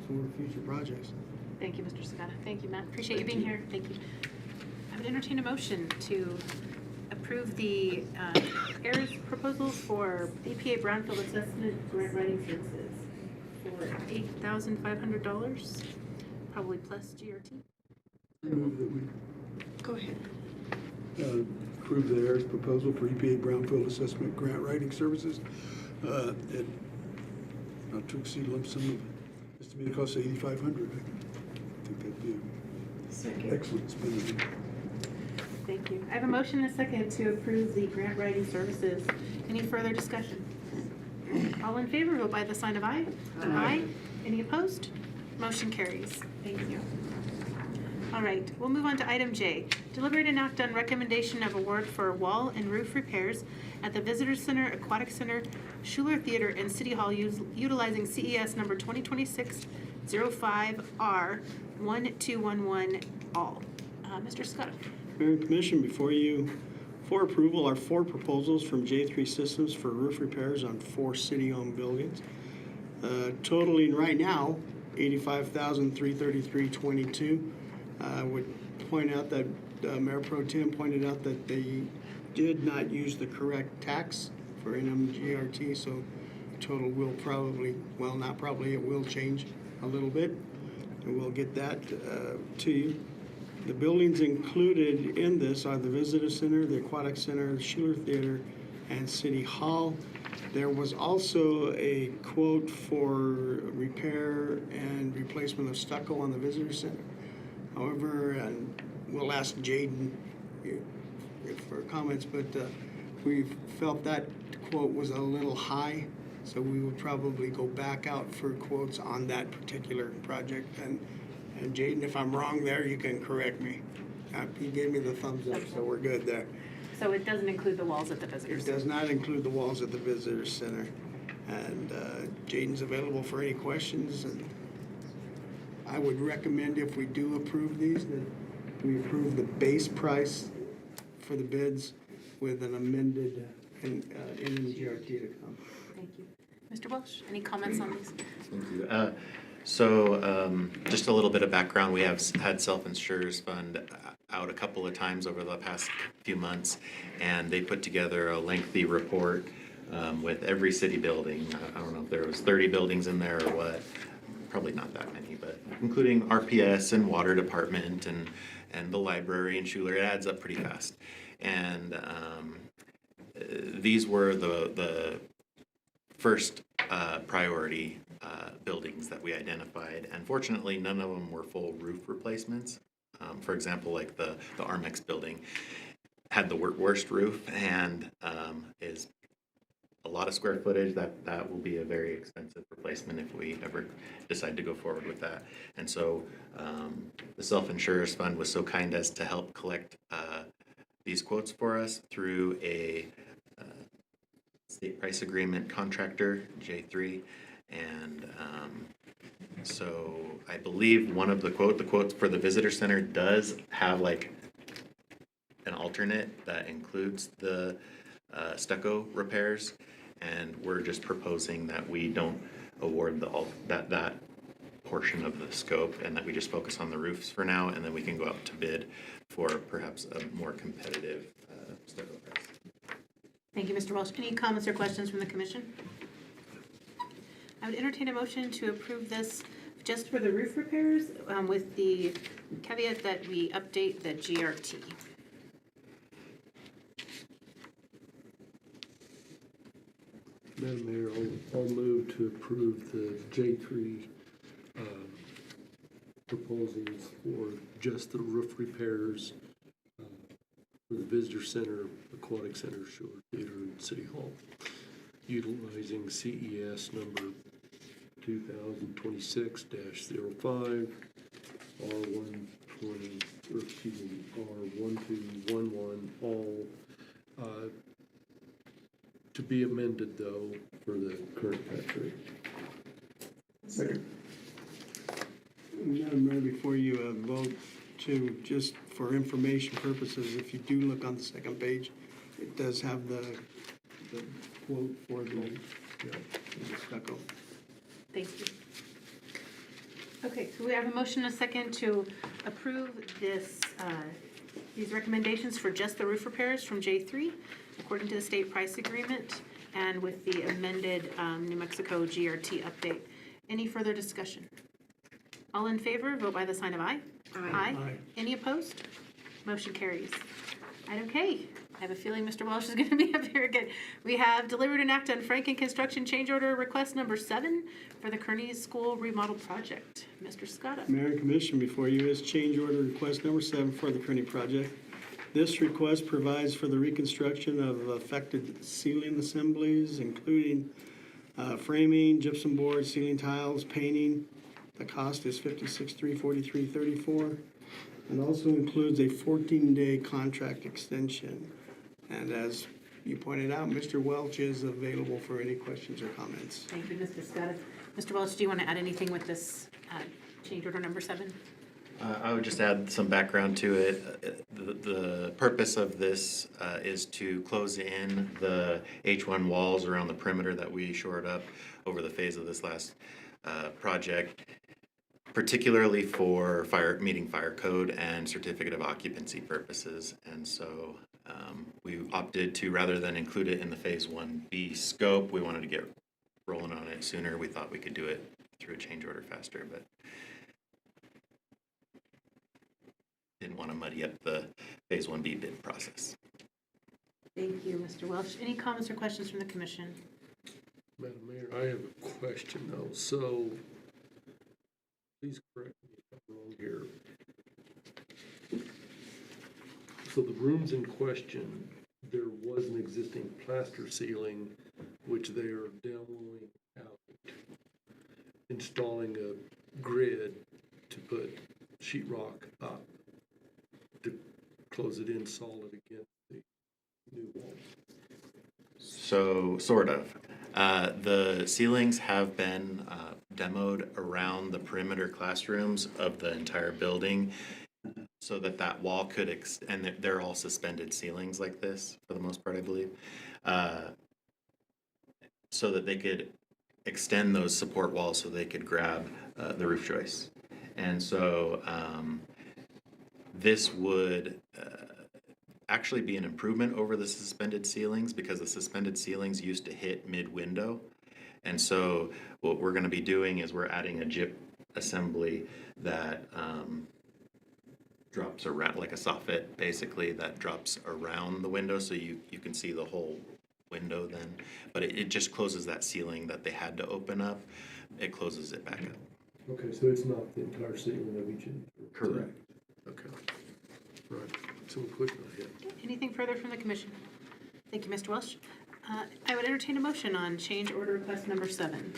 for future projects.
Thank you, Mr. Scott. Thank you, Matt. Appreciate you being here. Thank you. I would entertain a motion to approve the AIRS proposals for EPA Brownfield Assessment Grant Writing Services for $8,500, probably plus GRT.
Move that we
Go ahead.
approve the AIRS proposal for EPA Brownfield Assessment Grant Writing Services at not to exceed lump sum of estimated cost of $8,500. I think that'd be an excellent spending.
Thank you. I have a motion and a second to approve the grant writing services. Any further discussion? All in favor, vote by the sign of aye. Aye. Any opposed? Motion carries. Thank you. All right, we'll move on to item J. Deliberate and act on recommendation of award for wall and roof repairs at the Visitor Center, Aquatic Center, Schuler Theater, and City Hall utilizing CES number 2026-05R1211 all. Mr. Scott.
Mayor and Commission, before you, for approval, are 4 proposals from J3 Systems for roof repairs on 4 city-owned buildings, totaling right now $85,333.22. I would point out that Mayor Pro Tem pointed out that they did not use the correct tax for NMGRT, so total will probably, well, not probably, it will change a little bit, and we'll get that to you. The buildings included in this are the Visitor Center, the Aquatic Center, the Schuler Theater, and City Hall. There was also a quote for repair and replacement of stucco on the visitor center. However, and we'll ask Jaden for comments, but we felt that quote was a little high, so we will probably go back out for quotes on that particular project. And Jaden, if I'm wrong there, you can correct me. He gave me the thumbs up, so we're good there.
So it doesn't include the walls at the visitors
It
center?
does not include the walls at the visitor center. And Jaden's available for any questions. And I would recommend, if we do approve these, that we approve the base price for the bids with an amended NGRT to come.
Thank you. Mr. Welsh, any comments on these?
Thank you. Just a little bit of background. We have had Self-Insurers Fund out a couple of times over the past few months, and they put together a lengthy report with every city building. I don't know if there was 30 buildings in there or what. Probably not that many, but including RPS and water department and the library and Schuler. It adds up pretty fast. And these were the first priority buildings that we identified. And fortunately, none of them were full roof replacements. For example, like the Armex building had the worst roof and is a lot of square footage. That will be a very expensive replacement if we ever decide to go forward with that. And so the Self-Insurers Fund was so kind as to help collect these quotes for us through a state price agreement contractor, J3. And so I believe one of the quotes for the visitor center does have like an alternate that includes the stucco repairs, and we're just proposing that we don't award that portion of the scope, and that we just focus on the roofs for now, and then we can go out to bid for perhaps a more competitive stucco price.
Thank you, Mr. Welsh. Any comments or questions from the commission? I would entertain a motion to approve this just for the roof repairs with the caveat that we update the GRT.
Madam Mayor, I'll move to approve the J3 proposals for just the roof repairs for the Visitor Center, Aquatic Center, Schuler Theater, and City Hall, utilizing CES number 2026-05, R120, or excuse me, R1211, all to be amended, though, for the current tax rate.
Second. Madam Mayor, before you vote, to just for information purposes, if you do look on the second page, it does have the quote for the stucco.
Thank you. Okay, so we have a motion and a second to approve these recommendations for just the roof repairs from J3, according to the state price agreement, and with the amended New Mexico GRT update. Any further discussion? All in favor, vote by the sign of aye. Aye. Any opposed? Motion carries. Item K. I have a feeling Mr. Welsh is going to be up here again. We have delivered an act on Franken Construction change order request number 7 for the Kearney School remodel project. Mr. Scotta.
Mayor and Commission, before you is change order request number 7 for the Kearney project. This request provides for the reconstruction of affected ceiling assemblies, including framing, gypsum board, ceiling tiles, painting. The cost is $56,343.34, and also includes a 14-day contract extension. And as you pointed out, Mr. Welch is available for any questions or comments.
Thank you, Mr. Scotta. Mr. Welch, do you want to add anything with this change order number 7?
I would just add some background to it. The purpose of this is to close in the H1 walls around the perimeter that we shored up over the phase of this last project, particularly for meeting fire code and certificate of occupancy purposes. And so we opted to, rather than include it in the phase 1B scope, we wanted to get rolling on it sooner. We thought we could do it through a change order faster, but didn't want to muddy up the phase 1B bid process.
Thank you, Mr. Welch. Any comments or questions from the commission?
I have a question though. So, please correct me if I'm wrong here. So the rooms in question, there was an existing plaster ceiling, which they are demoing out, installing a grid to put sheetrock up to close it in solid against the new wall.
So, sort of. The ceilings have been demoed around the perimeter classrooms of the entire building so that that wall could, and they're all suspended ceilings like this, for the most part, I believe, so that they could extend those support walls so they could grab the roof joists. And so this would actually be an improvement over the suspended ceilings because the suspended ceilings used to hit mid-window. And so what we're going to be doing is we're adding a gyp assembly that drops around, like a soffit basically, that drops around the window so you can see the whole window then. But it just closes that ceiling that they had to open up. It closes it back up.
Okay, so it's not the entire ceiling of each end?
Correct.
Okay. Right. So we'll click on it.
Anything further from the commission? Thank you, Mr. Welsh. I would entertain a motion on change order request number 7.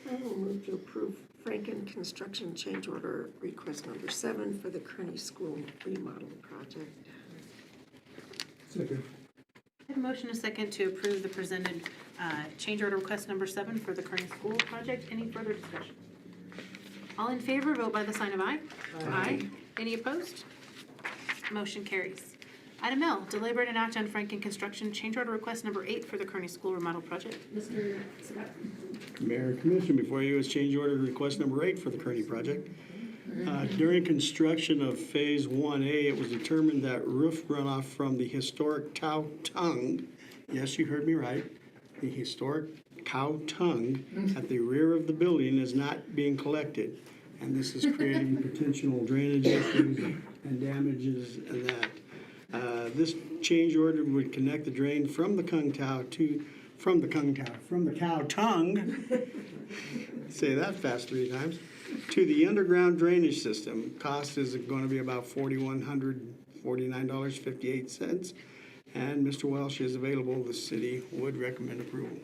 I will move to approve Franken Construction Change Order Request Number 7 for the Kearney School remodeling project.
Second.
I have a motion and a second to approve the presented change order request number 7 for the Kearney School project. Any further discussion? All in favor, vote by the sign of aye. Aye. Any opposed? Motion carries. Item L, deliberate and act on Franken Construction change order request number 8 for the Kearney School remodel project. Mr. Scott.
Mayor and Commission, before you is change order request number 8 for the Kearney project. During construction of Phase 1A, it was determined that roof runoff from the historic cow tongue, yes, you heard me right, the historic cow tongue at the rear of the building is not being collected. And this is creating potential drainage issues and damages and that. This change order would connect the drain from the cow tongue, say that fast 3 times, to the underground drainage system. Cost is going to be about $4,149.58. And Mr. Welsh is available. The city would recommend approval.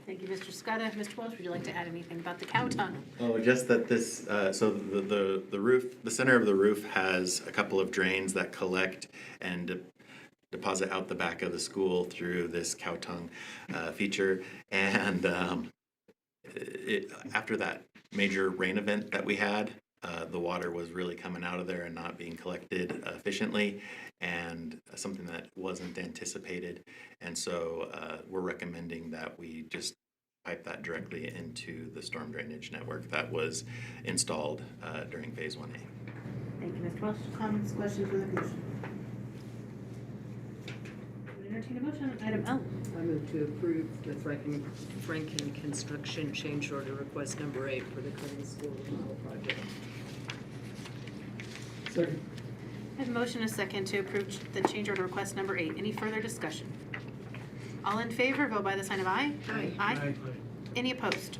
Thank you, Mr. Scott. Mr. Welsh, would you like to add anything about the cow tongue?
Oh, just that this, so the roof, the center of the roof has a couple of drains that collect and deposit out the back of the school through this cow tongue feature. And after that major rain event that we had, the water was really coming out of there and not being collected efficiently, and something that wasn't anticipated. And so we're recommending that we just pipe that directly into the storm drainage network that was installed during Phase 1A.
Thank you, Mr. Welsh. Comments, questions from the commission? I would entertain a motion on item L.
I move to approve the Franken Construction change order request number 8 for the Kearney School remodel project.
Second.
I have a motion and a second to approve the change order request number 8. Any further discussion? All in favor, vote by the sign of aye.
Aye.
Aye. Any opposed?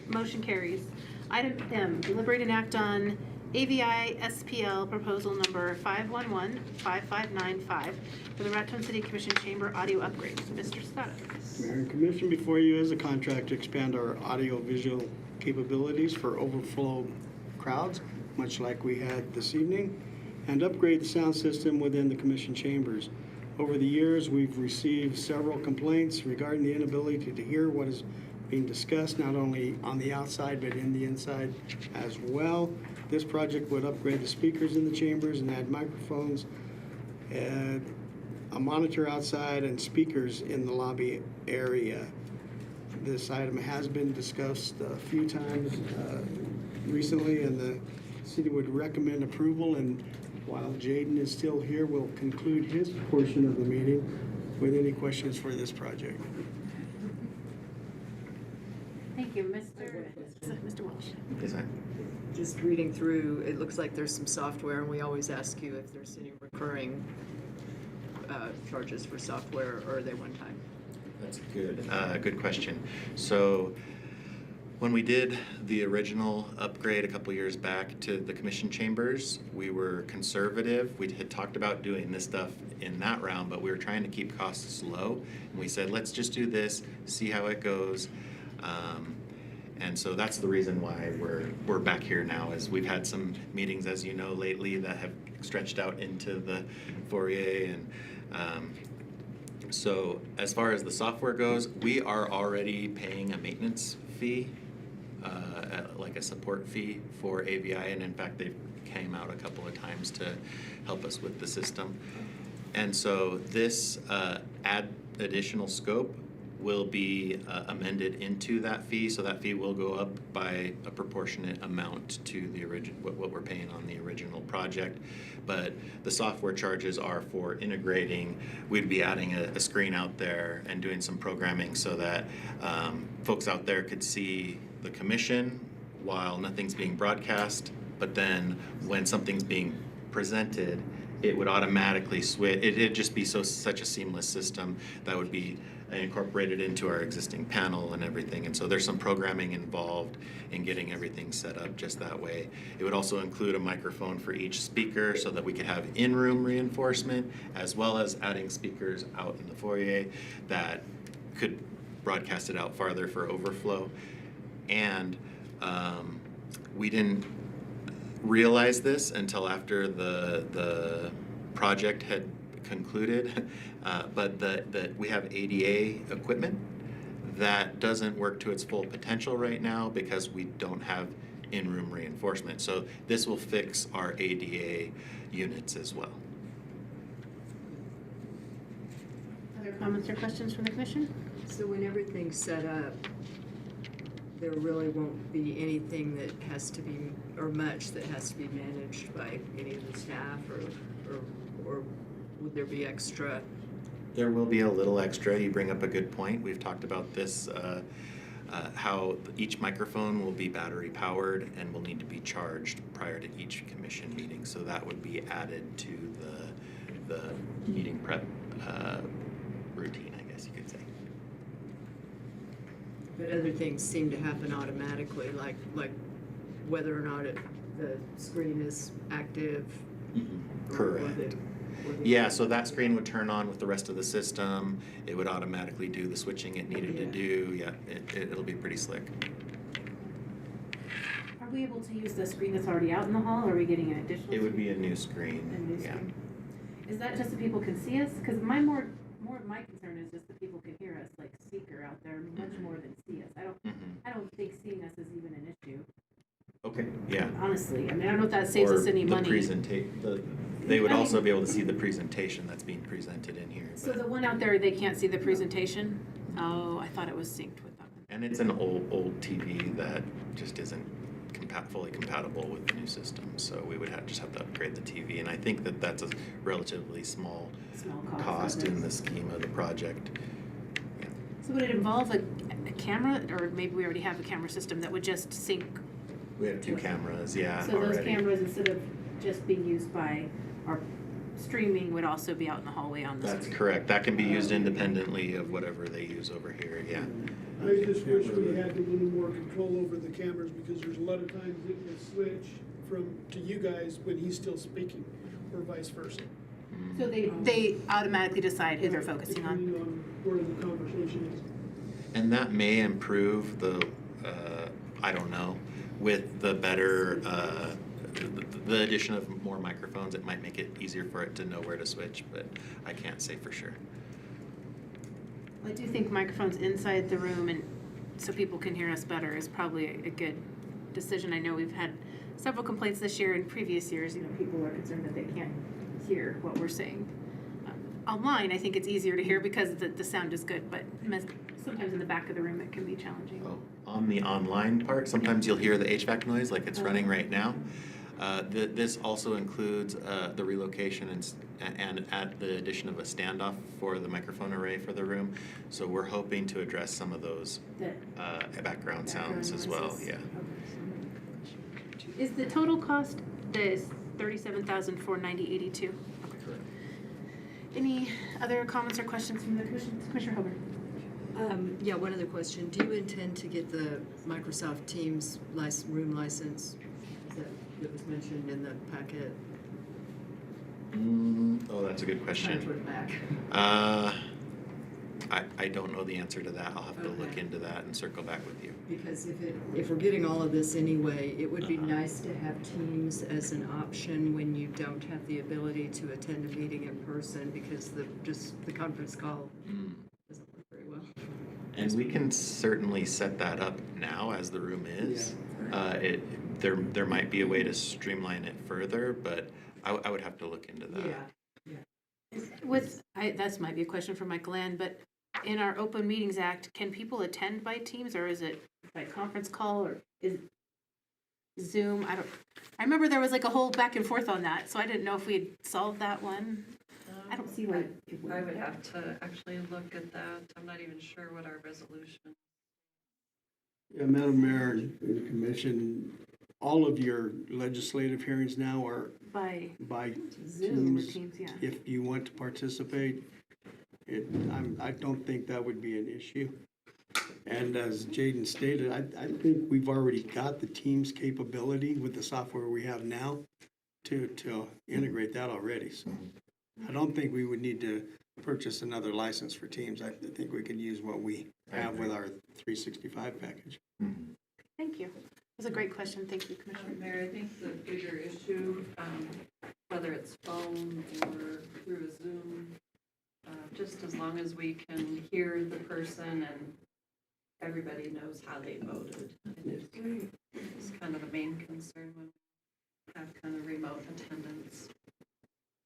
Motion carries. Item M, deliberate and act on AVI SPL proposal number 511-5595 for the Raton City Commission Chamber audio upgrades. Mr. Scott.
Mayor and Commission, before you is a contract to expand our audio-visual capabilities for overflow crowds, much like we had this evening, and upgrade the sound system within the commission chambers. Over the years, we've received several complaints regarding the inability to hear what is being discussed, not only on the outside, but in the inside as well. This project would upgrade the speakers in the chambers and add microphones, and a monitor outside, and speakers in the lobby area. This item has been discussed a few times recently, and the city would recommend approval. And while Jaden is still here, we'll conclude his portion of the meeting with any questions for this project.
Thank you, Mr. Welsh.
Yes, ma'am.
Just reading through, it looks like there's some software, and we always ask you if there's any recurring charges for software, or are they one time?
That's a good question. So when we did the original upgrade a couple years back to the commission chambers, we were conservative. We had talked about doing this stuff in that round, but we were trying to keep costs low. And we said, let's just do this, see how it goes. And so that's the reason why we're back here now, is we've had some meetings, as you know, lately that have stretched out into the foyer. And so as far as the software goes, we are already paying a maintenance fee, like a support fee for AVI. And in fact, they came out a couple of times to help us with the system. And so this add additional scope will be amended into that fee, so that fee will go up by a proportionate amount to the original, what we're paying on the original project. But the software charges are for integrating. We'd be adding a screen out there and doing some programming so that folks out there could see the commission while nothing's being broadcast, but then when something's being presented, it would automatically switch. It'd just be such a seamless system that would be incorporated into our existing panel and everything. And so there's some programming involved in getting everything set up just that way. It would also include a microphone for each speaker so that we could have in-room reinforcement, as well as adding speakers out in the foyer that could broadcast it out farther for overflow. And we didn't realize this until after the project had concluded, but that we have ADA equipment that doesn't work to its full potential right now because we don't have in-room reinforcement. So this will fix our ADA units as well.
Other comments or questions from the commission?
So when everything's set up, there really won't be anything that has to be, or much that has to be managed by any of the staff, or would there be extra?
There will be a little extra. You bring up a good point. We've talked about this, how each microphone will be battery powered and will need to be charged prior to each commission meeting. So that would be added to the meeting prep routine, I guess you could say.
But other things seem to happen automatically, like whether or not the screen is active.
Correct. Yeah, so that screen would turn on with the rest of the system. It would automatically do the switching it needed to do. Yeah, it'll be pretty slick.
Are we able to use the screen that's already out in the hall, or are we getting an additional?
It would be a new screen.
A new screen. Is that just so people can see us? Because my concern is just that people can hear us, like speaker out there, much more than see us. I don't think seeing us is even an issue.
Okay. Yeah.
Honestly, I mean, I don't know if that saves us any money.
They would also be able to see the presentation that's being presented in here.
So the one out there, they can't see the presentation? Oh, I thought it was synced with that one.
And it's an old TV that just isn't fully compatible with the new system. So we would just have to upgrade the TV. And I think that's a relatively small cost in the scheme of the project. Yeah.
So would it involve a camera, or maybe we already have a camera system that would just sync?
We have 2 cameras, yeah.
So those cameras, instead of just being used by our streaming, would also be out in the hallway on the screen?
That's correct. That can be used independently of whatever they use over here, yeah.
I just wish we had a little more control over the cameras, because there's a lot of times it will switch to you guys when he's still speaking, or vice versa.
So they automatically decide who they're focusing on?
Depending on where the conversation is.
And that may improve I don't know, with the better, the addition of more microphones, it might make it easier for it to know where to switch, but I can't say for sure.
I do think microphones inside the room, and so people can hear us better, is probably a good decision. I know we've had several complaints this year and previous years. People are concerned that they can't hear what we're saying. Online, I think it's easier to hear because the sound is good, but sometimes in the back of the room it can be challenging.
Oh, on the online part, sometimes you'll hear the HVAC noise like it's running right now. This also includes the relocation and add the addition of a standoff for the microphone array for the room. So we're hoping to address some of those background sounds as well. Yeah.
Is the total cost $37,490.82? Any other comments or questions from the commission? Commissioner Hogan?
Yeah, one other question. Do you intend to get the Microsoft Teams room license that was mentioned in the packet?
Oh, that's a good question.
Put it back.
I don't know the answer to that. I'll have to look
Okay.
into that and circle back with you.
Because if we're getting all of this anyway, it would be nice to have Teams as an option when you don't have the ability to attend a meeting in person, because the conference call doesn't work very well.
And we can certainly set that up now as the room is. There might be a way to streamline it further, but I would have to look into that.
This might be a question for Michael Ann, but in our Open Meetings Act, can people attend by Teams, or is it by conference call, or is it Zoom? I remember there was like a whole back and forth on that, so I didn't know if we had solved that one. I don't see why.
I would have to actually look at that. I'm not even sure what our resolution.
Yeah, Madam Mayor and Commission, all of your legislative hearings now are
By
by
Zoom or
Teams.
Teams, yeah.
If you want to participate, I don't think that would be an issue. And as Jaden stated, I think we've already got the Teams capability with the software we have now to integrate that already. So I don't think we would need to purchase another license for Teams. I think we can use what we have with our 365 package.
Thank you. It was a great question. Thank you, Commissioner.
Mayor, I think the bigger issue, whether it's phone or through a Zoom, just as long as we can hear the person and everybody knows how they voted. It's kind of the main concern when we have kind of remote attendance.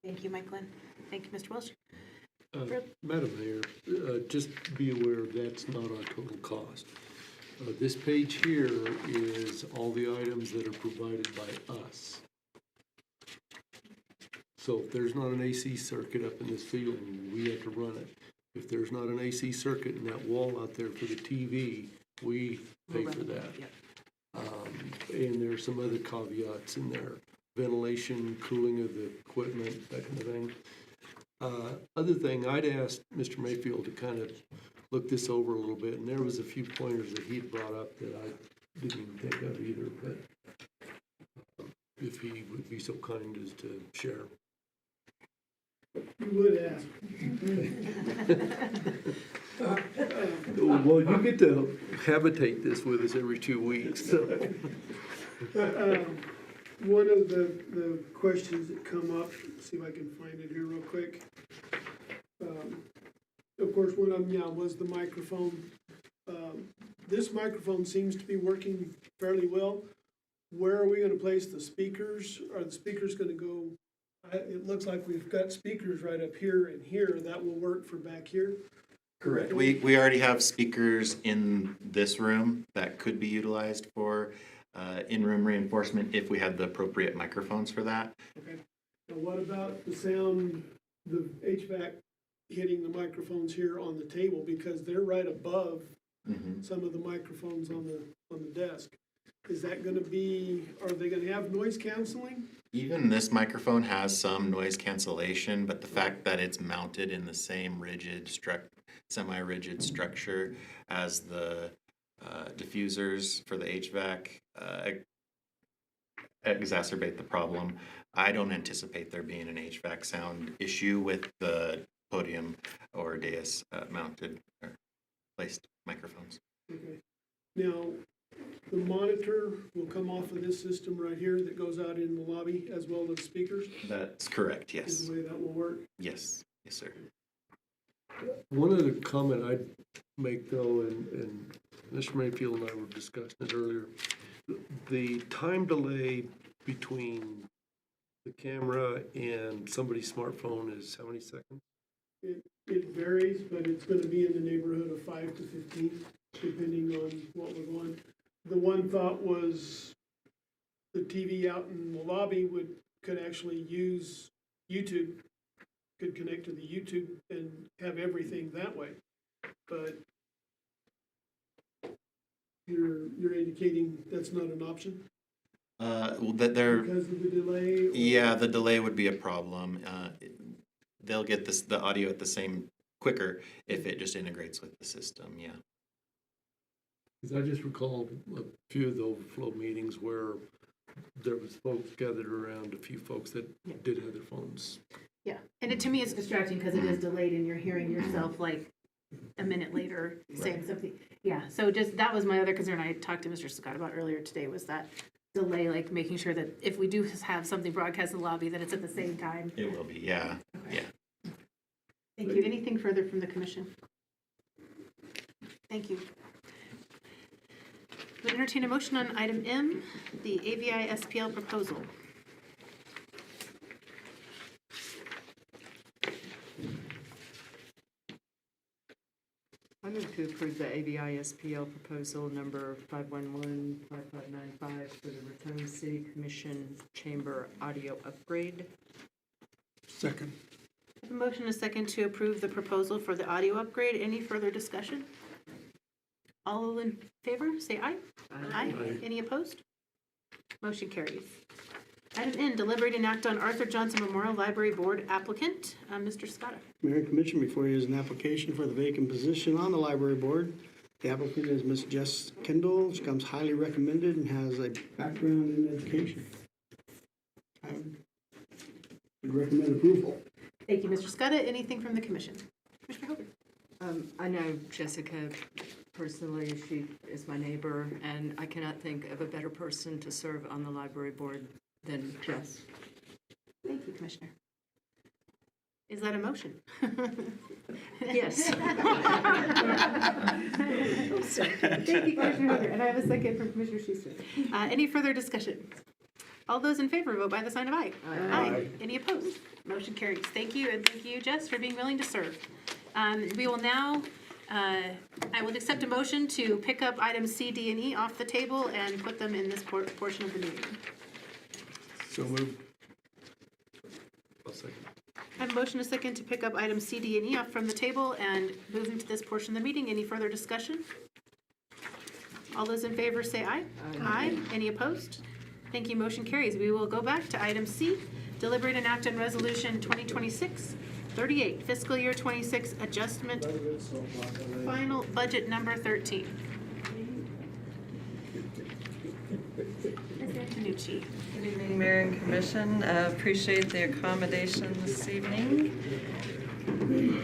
Thank you, Michael Ann. Thank you, Mr. Welch.
Madam Mayor, just be aware that's not our total cost. This page here is all the items that are provided by us. So if there's not an AC circuit up in this field, we have to run it. If there's not an AC circuit in that wall out there for the TV, we pay for that. And there's some other caveats in there. Ventilation, cooling of the equipment, that kind of thing. Other thing, I'd asked Mr. Mayfield to kind of look this over a little bit, and there was a few pointers that he had brought up that I didn't even think of either, but if he would be so kind as to share.
You would ask.
Well, you get to habitate this with us every 2 weeks, so.
One of the questions that come up, see if I can find it here real quick. Of course, one of them, was the microphone. This microphone seems to be working fairly well. Where are we gonna place the speakers? Are the speakers gonna go, it looks like we've got speakers right up here and here. That will work for back here?
Correct. We already have speakers in this room that could be utilized for in-room reinforcement if we had the appropriate microphones for that.
Okay. Now what about the sound, the HVAC hitting the microphones here on the table, because they're right above some of the microphones on the desk? Is that gonna be, are they gonna have noise canceling?
Even this microphone has some noise cancellation, but the fact that it's mounted in the same semi-rigid structure as the diffusers for the HVAC exacerbate the problem. I don't anticipate there being an HVAC sound issue with the podium or dais mounted or placed microphones.
Okay. Now, the monitor will come off of this system right here that goes out in the lobby as well as speakers?
That's correct, yes.
Is the way that will work?
Yes, yes, sir.
One other comment I'd make though, and Mr. Mayfield and I were discussing it earlier, the time delay between the camera and somebody's smartphone is how many seconds?
It varies, but it's gonna be in the neighborhood of 5 to 15, depending on what we're going. The one thought was the TV out in the lobby could actually use YouTube, could connect to the YouTube and have everything that way. But you're indicating that's not an option?
Well, that there.
Because of the delay?
Yeah, the delay would be a problem. they'll get the audio at the same quicker if it just integrates with the system, yeah.
Because I just recall a few of the overflow meetings where there was folks gathered around, a few folks that did have their phones.
Yeah, and to me, it's distracting because it is delayed and you're hearing yourself like a minute later saying something. Yeah, so just, that was my other concern I talked to Mr. Scott about earlier today, was that delay, like making sure that if we do have something broadcast in the lobby, that it's at the same time.
It will be, yeah, yeah.
Thank you. Anything further from the commission? Thank you. Would entertain a motion on item M, the AVI SPL proposal.
I move to approve the AVI SPL proposal number 511-5595 for the Raton City Commission Chamber audio upgrade.
Second.
I have a motion and a second to approve the proposal for the audio upgrade. Any further discussion? All in favor, say aye. Aye. Any opposed? Motion carries. Item N, deliberate and act on Arthur Johnson Memorial Library Board applicant, Mr. Scotta.
Mayor and Commission, before you is an application for the vacant position on the library board. The applicant is Miss Jess Kendall. She comes highly recommended and has a background in education. I would recommend approval.
Thank you, Mr. Scotta. Anything from the commission? Commissioner Hogan.
I know Jessica personally. She is my neighbor, and I cannot think of a better person to serve on the library board than Jess.
Thank you, Commissioner. Is that a motion?
Yes.
Thank you, Commissioner Hogan. And I have a second from Commissioner Schuster. Any further discussion? All those in favor, vote by the sign of aye. Aye. Any opposed? Motion carries. Thank you, and thank you, Jess, for being willing to serve. We will now, I will accept a motion to pick up items C, D, and E off the table and put them in this portion of the meeting.
So moved.
I'll second.
I have a motion and a second to pick up items C, D, and E off from the table and move into this portion of the meeting. Any further discussion? All those in favor say aye. Aye. Any opposed? Thank you. Motion carries. We will go back to item C, deliberate and act on resolution 2026-38, fiscal year 26 adjustment, final budget number 13. Ms. Antonucci.
Good evening, Mayor and Commission. Appreciate the accommodation this evening. I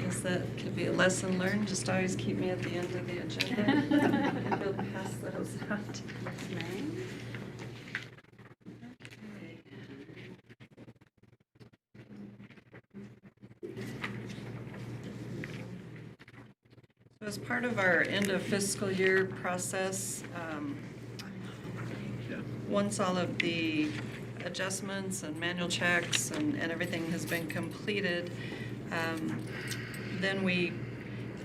guess that could be a lesson learned. Just always keep me at the end of the agenda. And we'll pass those out. So as part of our end of fiscal year process, once all of the adjustments and manual checks and everything has been completed, then we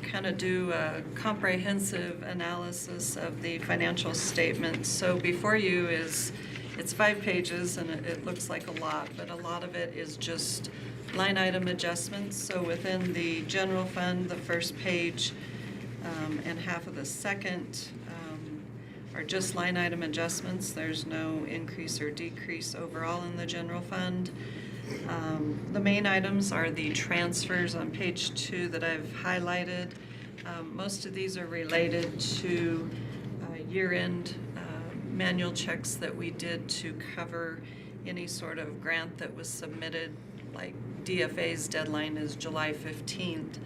kind of do a comprehensive analysis of the financial statements. So before you is, it's 5 pages and it looks like a lot, but a lot of it is just line item adjustments. So within the general fund, the first page and half of the second are just line item adjustments. There's no increase or decrease overall in the general fund. The main items are the transfers on page 2 that I've highlighted. Most of these are related to year-end manual checks that we did to cover any sort of grant that was submitted, like DFA's deadline is July 15th.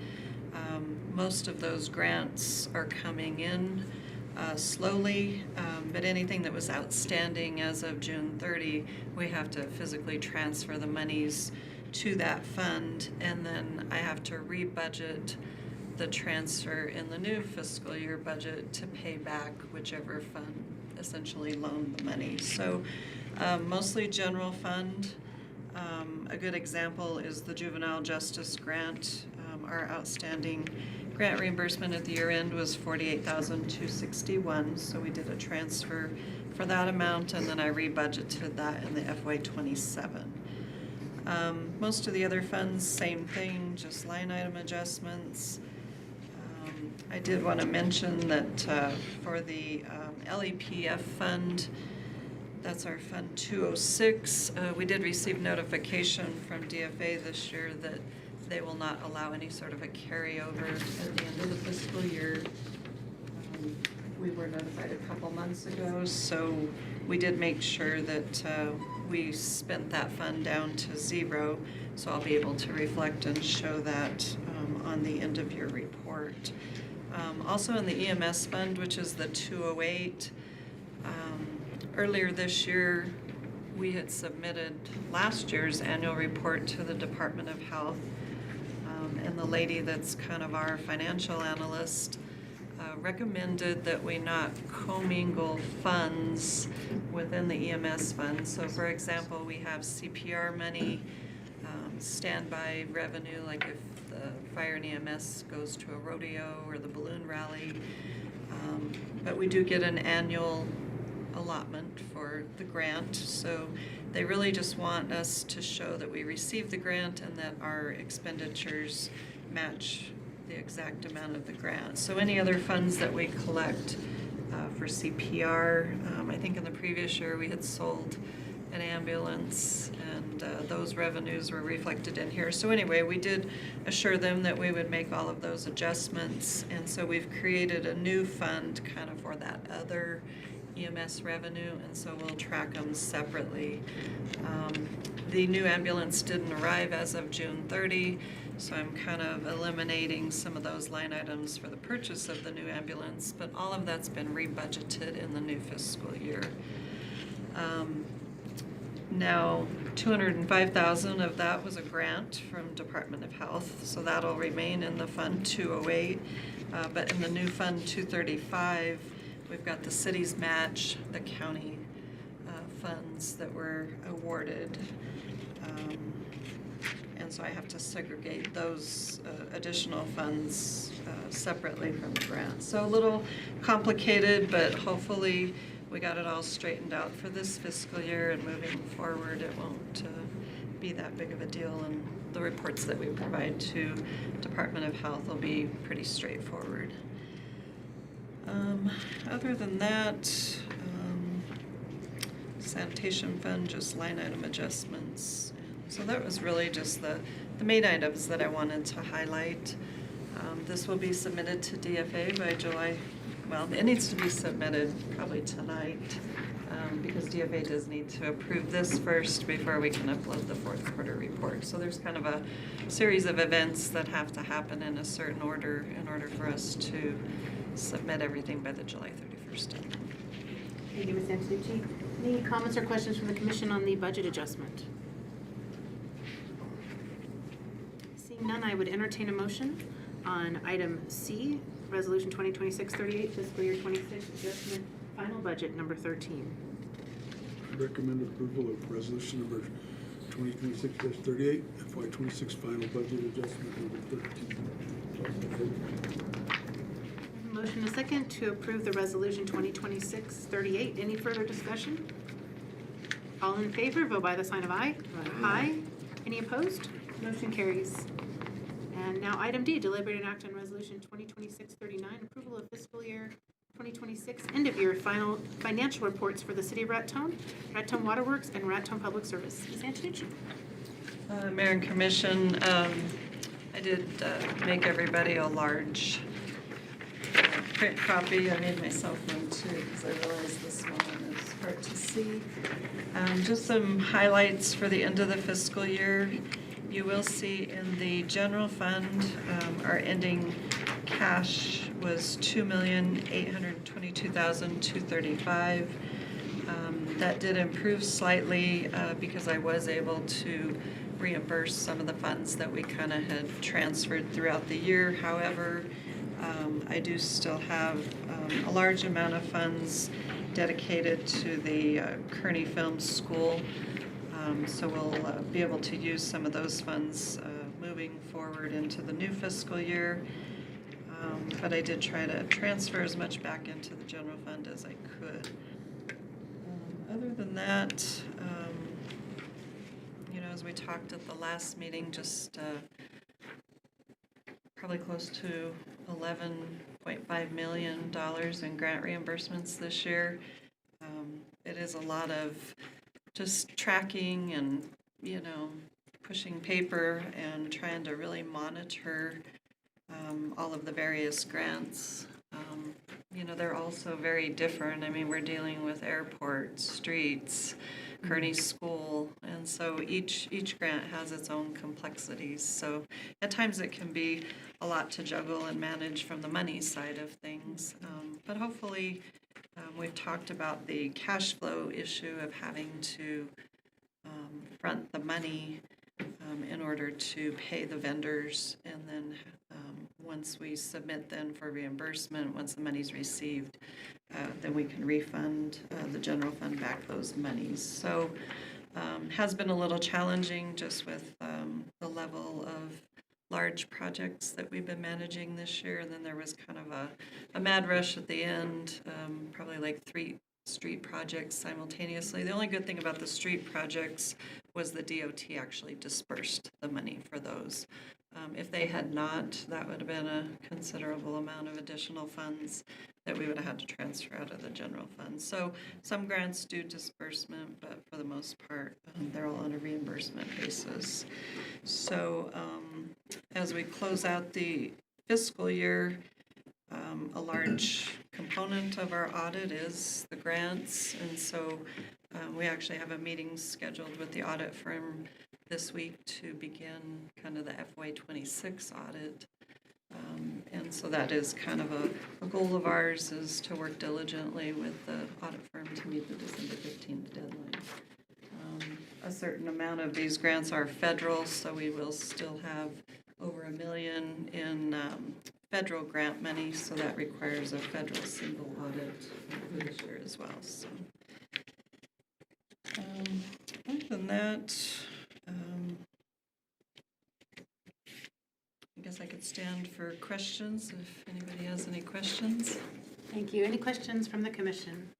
Most of those grants are coming in slowly, but anything that was outstanding as of June 30, we have to physically transfer the monies to that fund, and then I have to rebudget the transfer in the new fiscal year budget to pay back whichever fund essentially loaned the money. So mostly general fund. A good example is the juvenile justice grant. Our outstanding grant reimbursement at the year end was $48,261, so we did a transfer for that amount, and then I rebudgeted that in the FY27. Most of the other funds, same thing, just line item adjustments. I did want to mention that for the LEPF fund, that's our Fund 206, we did receive notification from DFA this year that they will not allow any sort of a carryover at the end of the fiscal year. We were notified a couple months ago, so we did make sure that we spent that fund down to zero, so I'll be able to reflect and show that on the end of year report. Also in the EMS fund, which is the 208, earlier this year, we had submitted last year's annual report to the Department of Health, and the lady that's kind of our financial analyst recommended that we not commingle funds within the EMS fund. So for example, we have CPR money, standby revenue, like if the fire and EMS goes to a rodeo or the balloon rally. But we do get an annual allotment for the grant, so they really just want us to show that we received the grant and that our expenditures match the exact amount of the grant. So any other funds that we collect for CPR, I think in the previous year we had sold an ambulance, and those revenues were reflected in here. So anyway, we did assure them that we would make all of those adjustments, and so we've created a new fund kind of for that other EMS revenue, and so we'll track them separately. The new ambulance didn't arrive as of June 30, so I'm kind of eliminating some of those line items for the purchase of the new ambulance, but all of that's been rebudgeted in the new fiscal year. Now, $205,000 of that was a grant from Department of Health, so that'll remain in the Fund 208, but in the new Fund 235, we've got the city's match, the county funds that were awarded. And so I have to segregate those additional funds separately from the grant. So a little complicated, but hopefully we got it all straightened out for this fiscal year, and moving forward it won't be that big of a deal, and the reports that we provide to Department of Health will be pretty straightforward. Other than that, sanitation fund, just line item adjustments. So that was really just the main items that I wanted to highlight. This will be submitted to DFA by July. Well, it needs to be submitted probably tonight, because DFA does need to approve this first before we can upload the fourth quarter report. So there's kind of a series of events that have to happen in a certain order in order for us to submit everything by the July 31st deadline.
Thank you, Ms. Antonucci. Any comments or questions from the commission on the budget adjustment? Seeing none, I would entertain a motion on item C, Resolution 2026-38, fiscal year 26 adjustment, final budget number 13.
Recommend approval of resolution number 2026-38, FY26 final budget adjustment number 13.
Motion a second to approve the resolution 2026-38. Any further discussion? All in favor, vote by the sign of aye. Aye. Any opposed? Motion carries. And now item D, deliberate and act on resolution 2026-39, approval of fiscal year 2026 end of year final financial reports for the city of Raton, Raton Waterworks, and Raton Public Service. Ms. Antonucci.
Mayor and Commission, I did make everybody a large print copy. I made myself one too, because I realized this one is hard to see. Just some highlights for the end of the fiscal year. You will see in the general fund, our ending cash was $2,822,235. That did improve slightly because I was able to reimburse some of the funds that we kind of had transferred throughout the year. However, I do still have a large amount of funds dedicated to the Kearney Film School. So we'll be able to use some of those funds moving forward into the new fiscal year. But I did try to transfer as much back into the general fund as I could. Other than that, you know, as we talked at the last meeting, just probably close to $11.5 million in grant reimbursements this year. It is a lot of just tracking and, you know, pushing paper and trying to really monitor all of the various grants. You know, they're also very different. I mean, we're dealing with airports, streets, Kearney School, and so each grant has its own complexities. So at times it can be a lot to juggle and manage from the money side of things. But hopefully, we've talked about the cash flow issue of having to front the money in order to pay the vendors, and then once we submit then for reimbursement, once the money's received, then we can refund the general fund back those monies. So has been a little challenging just with the level of large projects that we've been managing this year, and then there was kind of a mad rush at the end, probably like 3 street projects simultaneously. The only good thing about the street projects was the DOT actually dispersed the money for those. If they had not, that would have been a considerable amount of additional funds that we would have had to transfer out of the general fund. So some grants do disbursement, but for the most part, they're all on a reimbursement basis. So as we close out the fiscal year, a large component of our audit is the grants, and so we actually have a meeting scheduled with the audit firm this week to begin kind of the FY26 audit. And so that is kind of a goal of ours, is to work diligently with the audit firm to meet the December 15th deadline. A certain amount of these grants are federal, so we will still have over $1 million in federal grant money, so that requires a federal single audit for this year as well. So, other than that, I guess I could stand for questions if anybody has any questions.
Thank you. Any questions from the commission?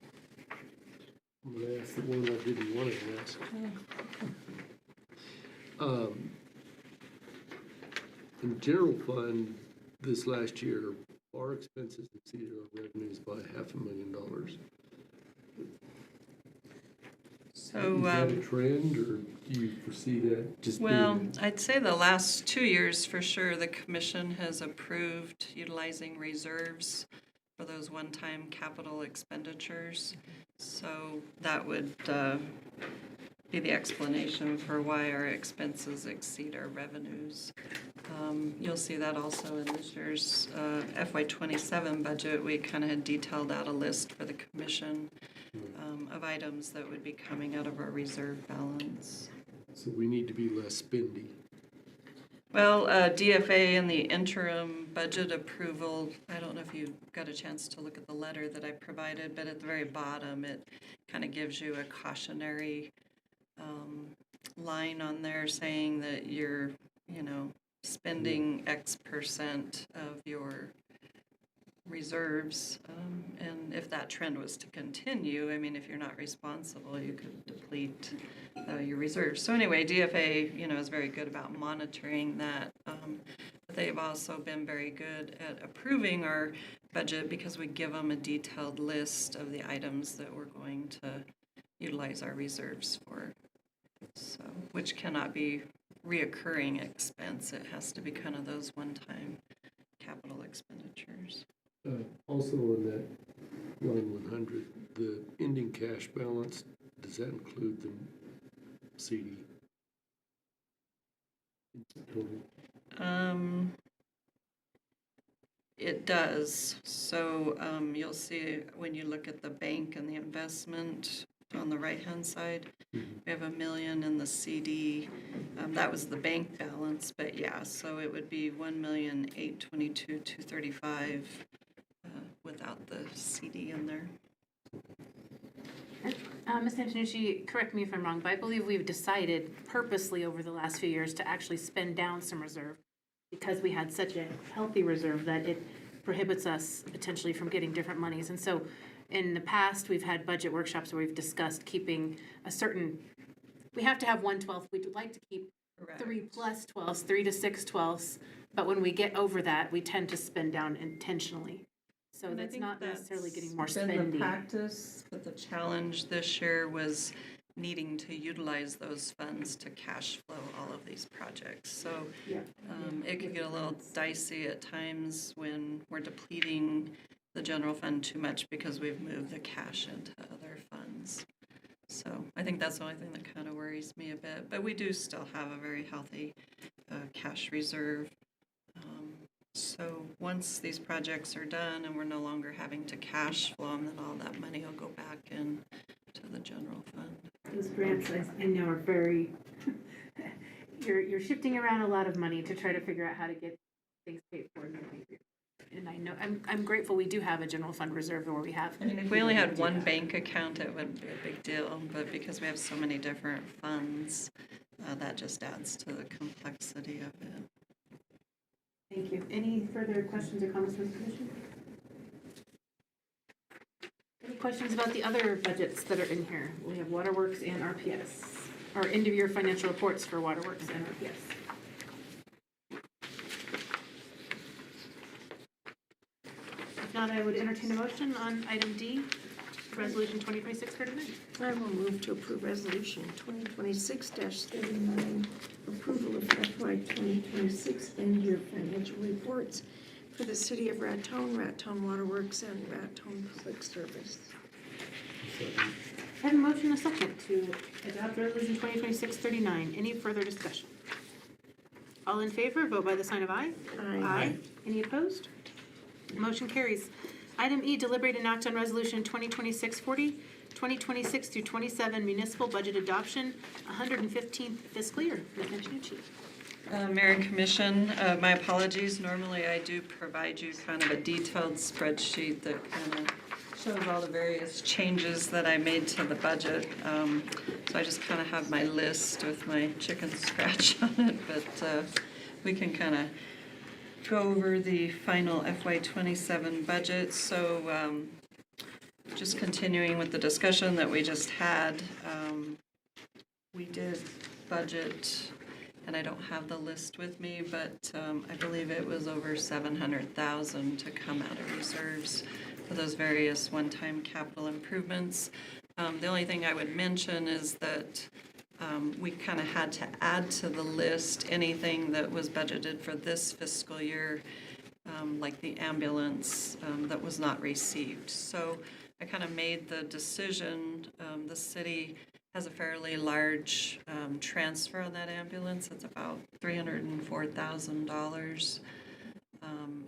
I'm going to ask the one I didn't want to ask. In general fund, this last year, our expenses exceeded our revenues by $500,000.
So,
is that a trend, or do you foresee that just
well, I'd say the last 2 years for sure, the commission has approved utilizing reserves for those one-time capital expenditures. So that would be the explanation for why our expenses exceed our revenues. You'll see that also in this year's FY27 budget. We kind of had detailed out a list for the commission of items that would be coming out of our reserve balance.
So we need to be less spendy.
Well, DFA in the interim budget approval, I don't know if you got a chance to look at the letter that I provided, but at the very bottom, it kind of gives you a cautionary line on there saying that you're, spending X percent of your reserves, and if that trend was to continue, I mean, if you're not responsible, you could deplete your reserves. So anyway, DFA, is very good about monitoring that. But they've also been very good at approving our budget because we give them a detailed list of the items that we're going to utilize our reserves for. So, which cannot be reoccurring expense. It has to be kind of those one-time capital expenditures.
Also on that line 100, the ending cash balance, does that include the CD?
It does. So you'll see when you look at the bank and the investment on the right-hand side, we have $1 million in the CD. That was the bank balance, but yeah, so it would be $1,822,235 without the CD in there.
Ms. Antonucci, correct me if I'm wrong, but I believe we've decided purposely over the last few years to actually spend down some reserve because we had such a healthy reserve that it prohibits us potentially from getting different monies. And so in the past, we've had budget workshops where we've discussed keeping a certain, we have to have 1/12. We'd like to keep 3 plus 12s, 3 to 6 12s. But when we get over that, we tend to spend down intentionally. So that's not necessarily getting more
been the
spending.
practice, but the challenge this year was needing to utilize those funds to cash flow all of these projects. So it could get a little dicey at times when we're depleting the general fund too much because we've moved the cash into other funds. So I think that's the only thing that kind of worries me a bit. But we do still have a very healthy cash reserve. So once these projects are done and we're no longer having to cash flow them, then all that money will go back in to the general fund.
Those grants, I know, are very, you're shifting around a lot of money to try to figure out how to get things paid for. And I know, I'm grateful we do have a general fund reserve where we have.
I mean, if we only had one bank account, it wouldn't be a big deal. But because we have so many different funds, that just adds to the complexity of it.
Thank you. Any further questions or comments from the commission? Any questions about the other budgets that are in here? We have Waterworks and RPS, or end of year financial reports for Waterworks and RPS. If not, I would entertain a motion on item D, resolution 2026-39.
I will move to approve resolution 2026-39, approval of FY 2026 end-year financial reports for the city of Raton, Raton Waterworks, and Raton Public Service.
I have a motion and a second to adopt resolution 2026-39. Any further discussion? All in favor, vote by the sign of aye.
Aye.
Any opposed? Motion carries. Item E, deliberate and act on resolution 2026-40, 2026 through 27 municipal budget adoption, 115th fiscal year. Ms. Antonucci.
Mayor and Commission, my apologies. Normally I do provide you kind of a detailed spreadsheet that kind of shows all the various changes that I made to the budget. So I just kind of have my list with my chicken scratch on it, but we can kind of go over the final FY27 budget. So just continuing with the discussion that we just had, we did budget, and I don't have the list with me, but I believe it was over $700,000 to come out of reserves for those various one-time capital improvements. The only thing I would mention is that we kind of had to add to the list anything that was budgeted for this fiscal year, like the ambulance that was not received. So I kind of made the decision, the city has a fairly large transfer on that ambulance. It's about $304,000.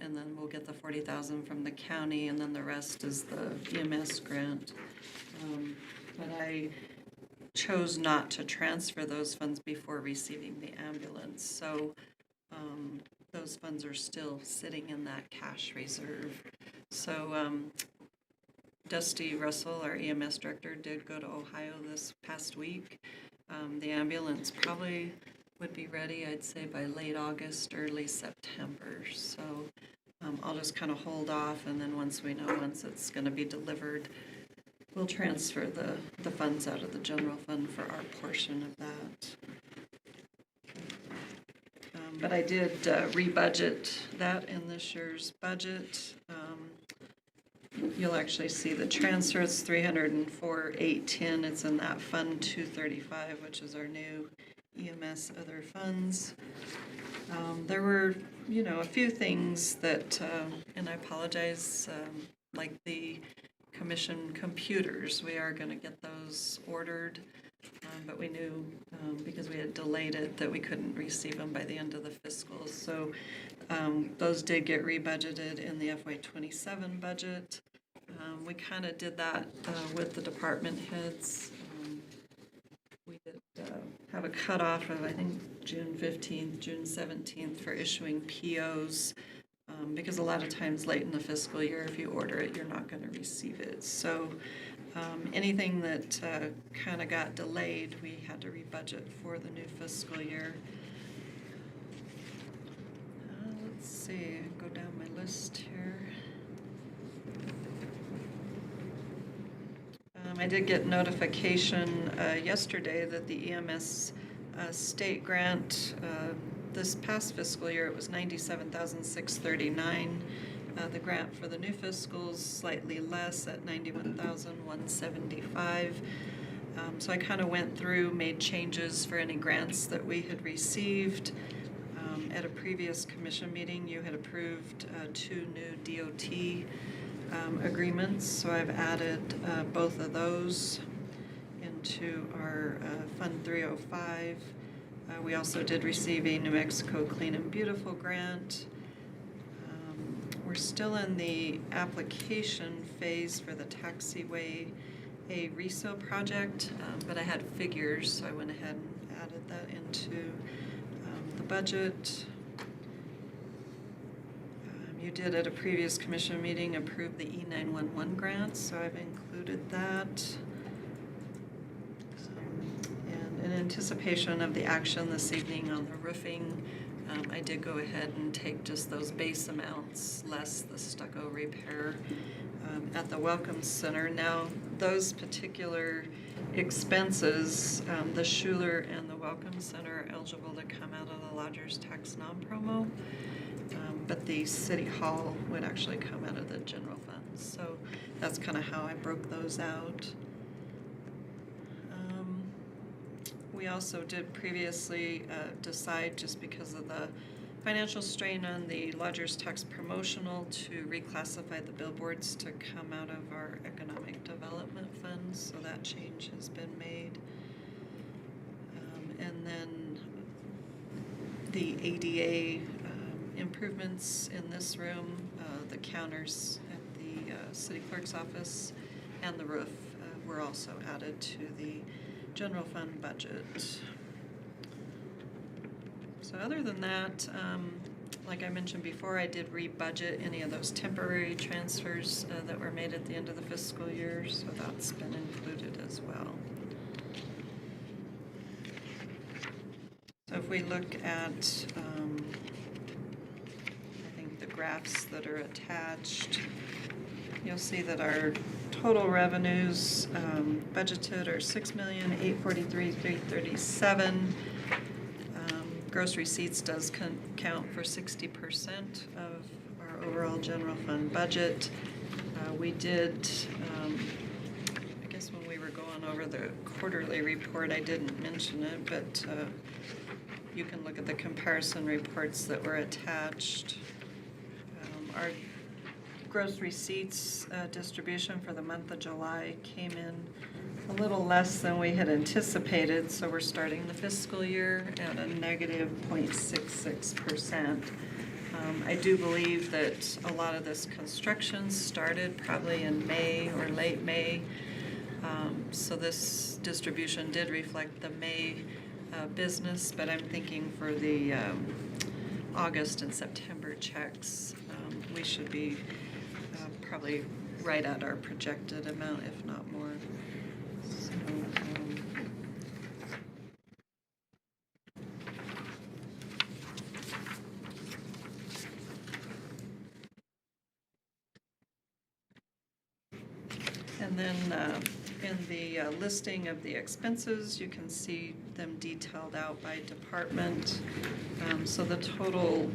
And then we'll get the $40,000 from the county, and then the rest is the EMS grant. But I chose not to transfer those funds before receiving the ambulance. So those funds are still sitting in that cash reserve. So Dusty Russell, our EMS director, did go to Ohio this past week. The ambulance probably would be ready, I'd say, by late August, early September. So I'll just kind of hold off, and then once we know once it's going to be delivered, we'll transfer the funds out of the general fund for our portion of that. But I did rebudget that in this year's budget. You'll actually see the transfer. It's $304,810. It's in that Fund 235, which is our new EMS other funds. There were, a few things that, and I apologize, like the commission computers. We are going to get those ordered, but we knew because we had delayed it that we couldn't receive them by the end of the fiscal. So those did get rebudgeted in the FY27 budget. We kind of did that with the department heads. We did have a cutoff of, I think, June 15th, June 17th for issuing POs. Because a lot of times late in the fiscal year, if you order it, you're not going to receive it. So anything that kind of got delayed, we had to rebudget for the new fiscal year. Let's see, go down my list here. I did get notification yesterday that the EMS state grant, this past fiscal year, it was $97,639. The grant for the new fiscal is slightly less at $91,175. So I kind of went through, made changes for any grants that we had received. At a previous commission meeting, you had approved 2 new DOT agreements, so I've added both of those into our Fund 305. We also did receive a New Mexico Clean and Beautiful grant. We're still in the application phase for the taxiway, a resale project, but I had figures, so I went ahead and added that into the budget. You did at a previous commission meeting approve the E911 grant, so I've included that. And in anticipation of the action this evening on the roofing, I did go ahead and take just those base amounts, less the stucco repair at the Welcome Center. Now, those particular expenses, the Schuler and the Welcome Center are eligible to come out of the lodger's tax non-promo, but the City Hall would actually come out of the general fund. So that's kind of how I broke those out. We also did previously decide, just because of the financial strain on the lodger's tax promotional, to reclassify the billboards to come out of our economic development funds, so that change has been made. And then the ADA improvements in this room, the counters at the city clerk's office and the roof were also added to the general fund budget. So other than that, like I mentioned before, I did re-budget any of those temporary transfers that were made at the end of the fiscal year, so that's been included as well. So if we look at, I think the graphs that are attached, you'll see that our total revenues budgeted are $6,843,337. Gross receipts does count for 60% of our overall general fund budget. We did, I guess when we were going over the quarterly report, I didn't mention it, but you can look at the comparison reports that were attached. Our gross receipts distribution for the month of July came in a little less than we had anticipated, so we're starting the fiscal year at a negative 0.66%. I do believe that a lot of this construction started probably in May or late May, so this distribution did reflect the May business, but I'm thinking for the August and September checks, we should be probably right at our projected amount, if not more. So, and then in the listing of the expenses, you can see them detailed out by department. So the total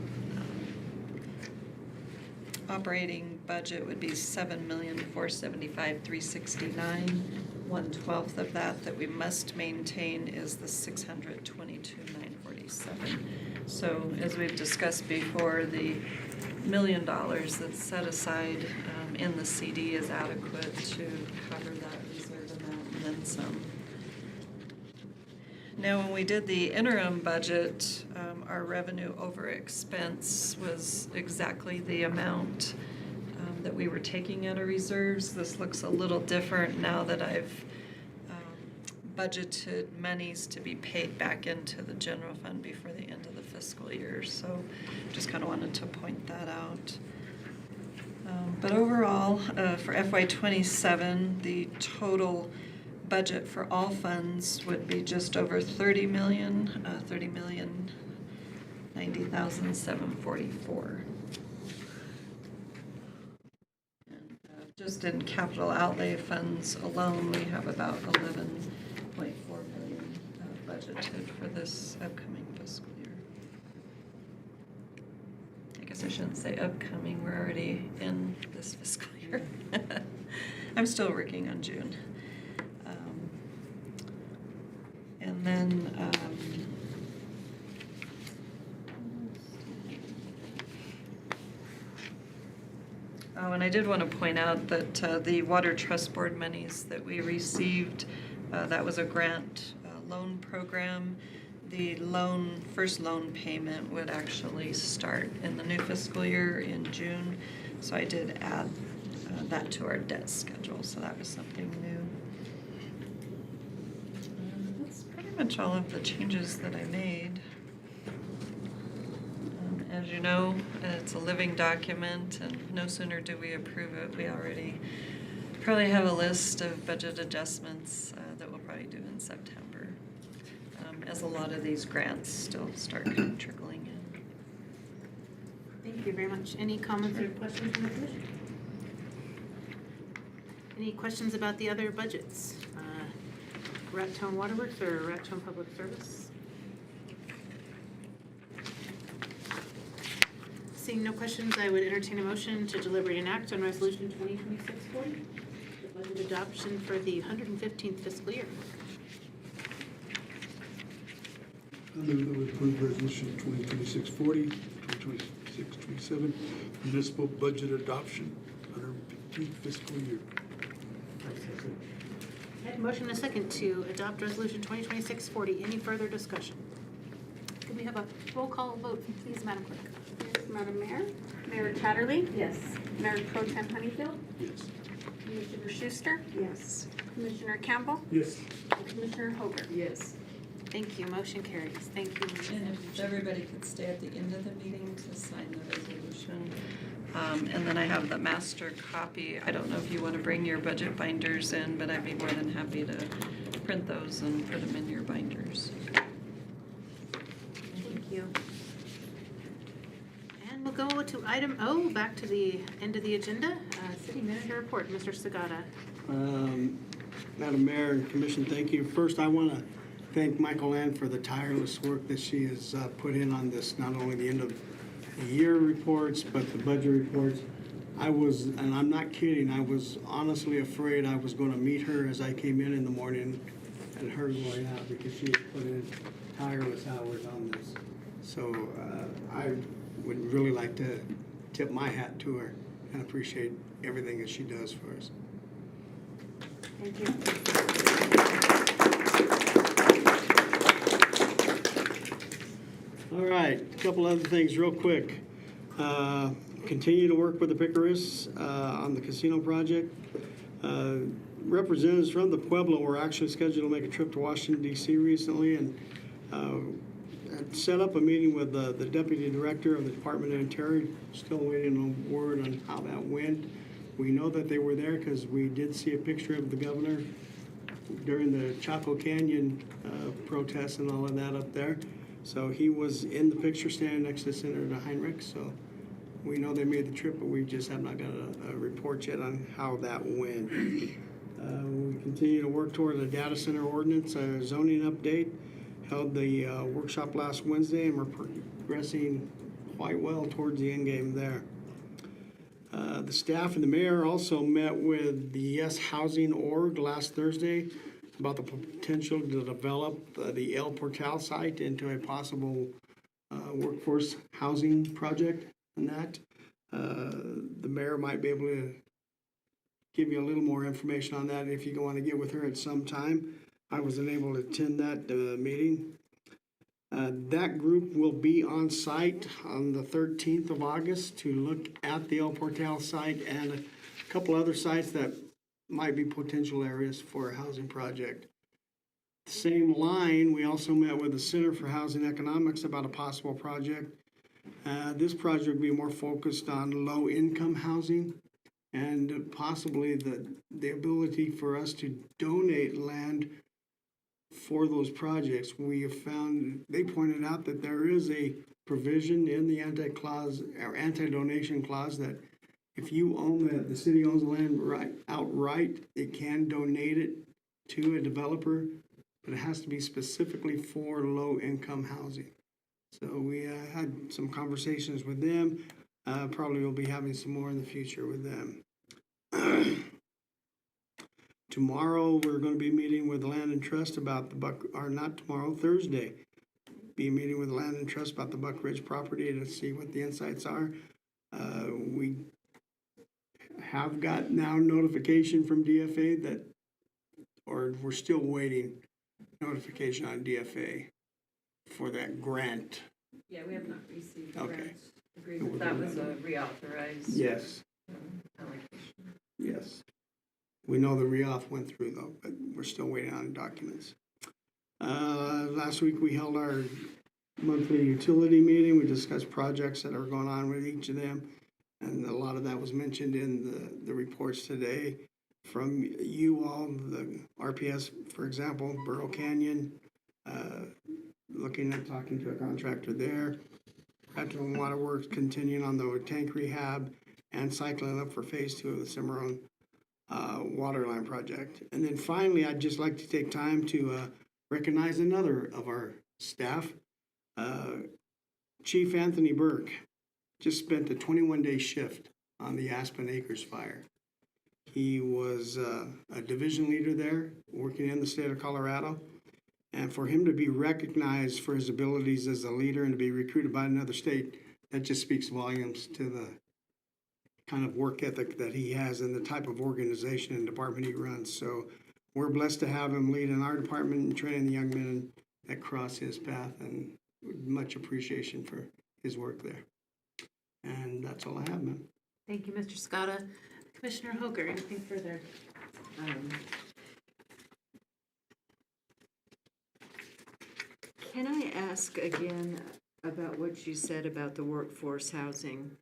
operating budget would be $7,475,369. 1/12 of that we must maintain is the $622,947. So as we've discussed before, the $1 million that's set aside in the CD is adequate to cover that reserve amount and then some. Now, when we did the interim budget, our revenue over expense was exactly the amount that we were taking out of reserves. This looks a little different now that I've budgeted monies to be paid back into the general fund before the end of the fiscal year. So just kind of wanted to point that out. But overall, for FY27, the total budget for all funds would be just over $30 million, $30,090,744. And just in capital outlay funds alone, we have about $11.4 million budgeted for this upcoming fiscal year. I guess I shouldn't say upcoming, we're already in this fiscal year. I'm still working on June. And then, oh, and I did want to point out that the Water Trust Board monies that we received, that was a grant loan program. The first loan payment would actually start in the new fiscal year in June. So I did add that to our debt schedule, so that was something new. That's pretty much all of the changes that I made. As you know, it's a living document, and no sooner do we approve it, we already probably have a list of budget adjustments that we'll probably do in September, as a lot of these grants still start kind of trickling in.
Thank you very much. Any comments or questions from the commission? Any questions about the other budgets? Raton Waterworks or Raton Public Service? Seeing no questions, I would entertain a motion to deliberate and act on Resolution 2026-40, the budget adoption for the 115th fiscal year.
I move that we approve Resolution 2026-40, 2026-27, municipal budget adoption, 115th fiscal year.
I have a motion and a second to adopt Resolution 2026-40. Any further discussion? Can we have a roll call vote, please, Madam Clerk?
Yes, Madam Mayor. Mayor Chatterley? Yes. Mayor Pro Tem Honeyfield?
Yes.
Commissioner Schuster?
Yes.
Commissioner Campbell?
Yes.
And Commissioner Hoger?
Yes.
Thank you. Motion carries. Thank you.
And if everybody could stay at the end of the meeting to sign the resolution. And then I have the master copy. I don't know if you want to bring your budget binders in, but I'd be more than happy to print those and put them in your binders.
Thank you. And we'll go to item O, back to the end of the agenda. City Manager Report, Mr. Sagata.
Madam Mayor and Commission, thank you. First, I want to thank Michael Ann for the tireless work that she has put in on this, not only the end of the year reports, but the budget reports. I was, and I'm not kidding, I was honestly afraid I was going to meet her as I came in the morning and her going out, because she had put in tireless hours on this. So I would really like to tip my hat to her and appreciate everything that she does for us.
Thank you.
All right, a couple other things real quick. Continue to work with the Picaris on the casino project. Representatives from the Pueblo were actually scheduled to make a trip to Washington, D.C. recently, and had set up a meeting with the Deputy Director of the Department of Interior. Still waiting on word on how that went. We know that they were there because we did see a picture of the governor during the Chaco Canyon protests and all of that up there. So he was in the picture standing next to Senator Heinrich. So we know they made the trip, but we just have not got a report yet on how that went. We continue to work toward a data center ordinance, zoning update. Held the workshop last Wednesday, and we're progressing quite well towards the end game there. The staff and the mayor also met with the Yes Housing Org last Thursday about the potential to develop the El Portal site into a possible workforce housing project and that. The mayor might be able to give you a little more information on that if you want to get with her at some time. I wasn't able to attend that meeting. That group will be on site on the 13th of August to look at the El Portal site and a couple other sites that might be potential areas for a housing project. Same line, we also met with the Center for Housing Economics about a possible project. This project will be more focused on low-income housing and possibly the ability for us to donate land for those projects. We have found, they pointed out that there is a provision in the anti-donation clause that if you own the city owns the land outright, it can donate it to a developer, but it has to be specifically for low-income housing. So we had some conversations with them. Probably will be having some more in the future with them. Tomorrow, we're gonna be meeting with Land and Trust about not tomorrow, Thursday. Be meeting with Land and Trust about the Buck Ridge property to see what the insights are. We have got now notification from DFA or we're still waiting notification on DFA for that grant.
Yeah, we have not received
Okay.
grant agreement. That was a reauthorized.
Yes.
Allocation.
Yes. We know the reauth went through though, but we're still waiting on documents. Last week we held our monthly utility meeting. We discussed projects that are going on with each of them. And a lot of that was mentioned in the reports today from you all, the RPS, for example, Burrow Canyon, looking at talking to a contractor there. Raton Waterworks continuing on the tank rehab and cycling up for phase 2 of the Cimarron water line project. And then finally, I'd just like to take time to recognize another of our staff, Chief Anthony Burke. Just spent a 21-day shift on the Aspen Acres fire. He was a division leader there, working in the state of Colorado. And for him to be recognized for his abilities as a leader and to be recruited by another state, that just speaks volumes to the kind of work ethic that he has and the type of organization and department he runs. So we're blessed to have him lead in our department and training the young men that cross his path, and much appreciation for his work there. And that's all I have, ma'am.
Thank you, Mr. Scotta. Commissioner Hoger, anything further?
Can I ask again about what you said about the workforce housing?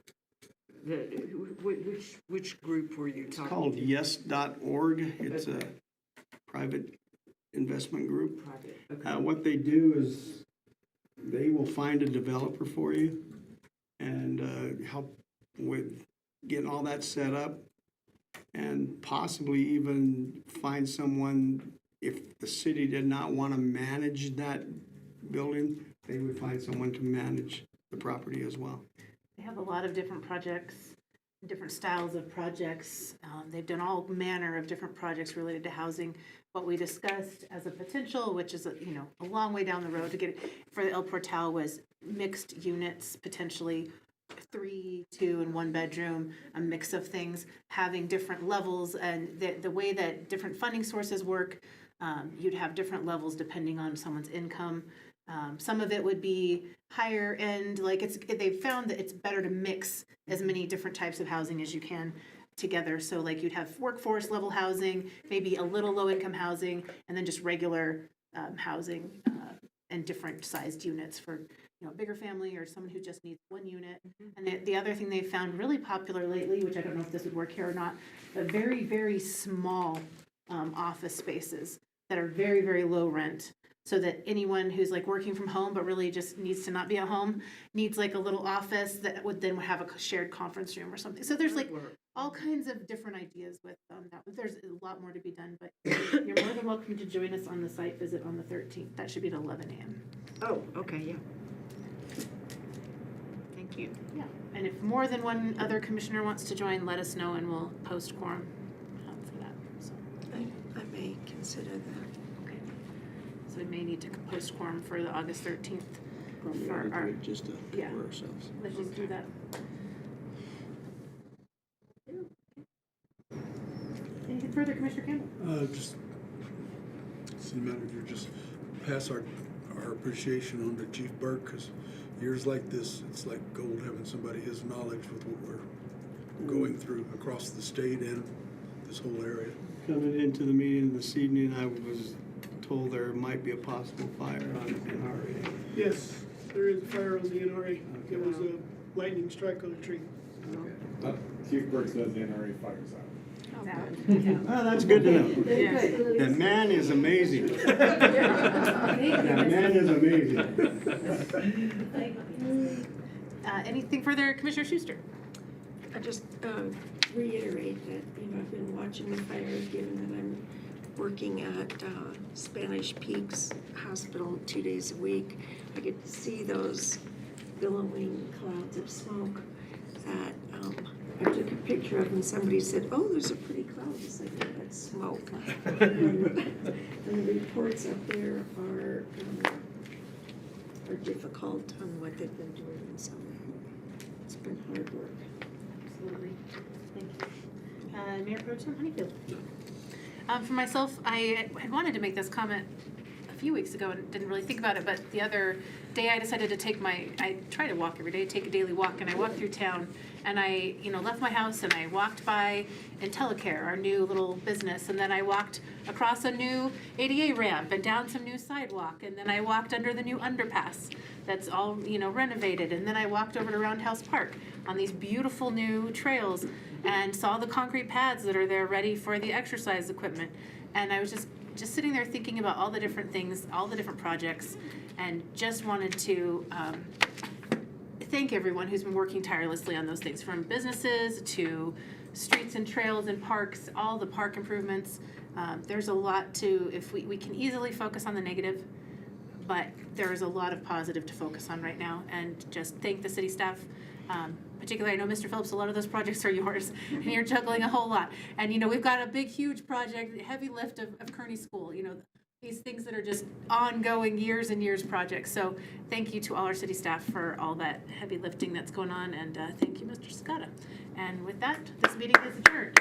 Which group were you talking
It's called
to?
yes.org. It's a private investment group.
Private, okay.
What they do is they will find a developer for you and help with getting all that set up, and possibly even find someone, if the city did not want to manage that building, they would find someone to manage the property as well.
They have a lot of different projects, different styles of projects. They've done all manner of different projects related to housing. What we discussed as a potential, which is a long way down the road to get it, for El Portal, was mixed units, potentially 3, 2, and 1 bedroom, a mix of things, having different levels, and the way that different funding sources work, you'd have different levels depending on someone's income. Some of it would be higher end, they've found that it's better to mix as many different types of housing as you can together. So you'd have workforce level housing, maybe a little low income housing, and then just regular housing and different sized units for a bigger family or someone who just needs 1 unit. And the other thing they found really popular lately, which I don't know if this would work here or not, but very, very small office spaces that are very, very low rent. So that anyone who's working from home but really just needs to not be at home needs a little office that would then have a shared conference room or something. So there's all kinds of different ideas with that. There's a lot more to be done, but you're more than welcome to join us on the site visit on the 13th. That should be at 11 a.m.
Oh, okay, yeah. Thank you.
Yeah, and if more than one other commissioner wants to join, let us know and we'll post quorum for that. So.
I may consider that.
So we may need to post quorum for the August 13th.
Probably
for
ought to
our-
do it just to
yeah.
cover ourselves.
Let's just do that. Anything further, Commissioner Campbell?
Just, city manager, just pass our appreciation on to Chief Burke, because years like this, it's like gold having somebody his knowledge with what we're going through across the state and this whole area.
Coming into the meeting this evening, I was told there might be a possible fire on NRA.
Yes, there is a fire on the NRA. There was a lightning strike on a tree.
Chief Burke says the NRA fires out.
Well, that's good to know.
Very good.
That man is amazing. That man is amazing.
Anything further, Commissioner Schuster?
I just reiterate that, I've been watching the fires, given that I'm working at Spanish Peaks Hospital 2 days a week. I get to see those billowing clouds of smoke that I took a picture of, and somebody said, "Oh, there's a pretty cloud." It's like, "Yeah, smoke. And the reports up there are difficult on what they've been doing, so it's been hard work.
Absolutely. Thank you. Mayor Pro Tem Honeyfield. For myself, I had wanted to make this comment a few weeks ago and didn't really think about it, but the other day I decided to I try to walk every day, take a daily walk, and I walked through town, and I, left my house and I walked by IntelliCare, our new little business, and then I walked across a new ADA ramp and down some new sidewalk, and then I walked under the new underpass that's all, renovated, and then I walked over to Roundhouse Park on these beautiful new trails and saw the concrete pads that are there ready for the exercise equipment. And I was just sitting there thinking about all the different things, all the different projects, and just wanted to thank everyone who's been working tirelessly on those things, from businesses to streets and trails and parks, all the park improvements. There's a lot if we can easily focus on the negative, but there is a lot of positive to focus on right now, and just thank the city staff. Particularly, I know, Mr. Phillips, a lot of those projects are yours, and you're juggling a whole lot. And, we've got a big, huge project, heavy lift of Kearney School, these things that are just ongoing years and years projects. So thank you to all our city staff for all that heavy lifting that's going on, and thank you, Mr. Scott. And with that, this meeting is adjourned.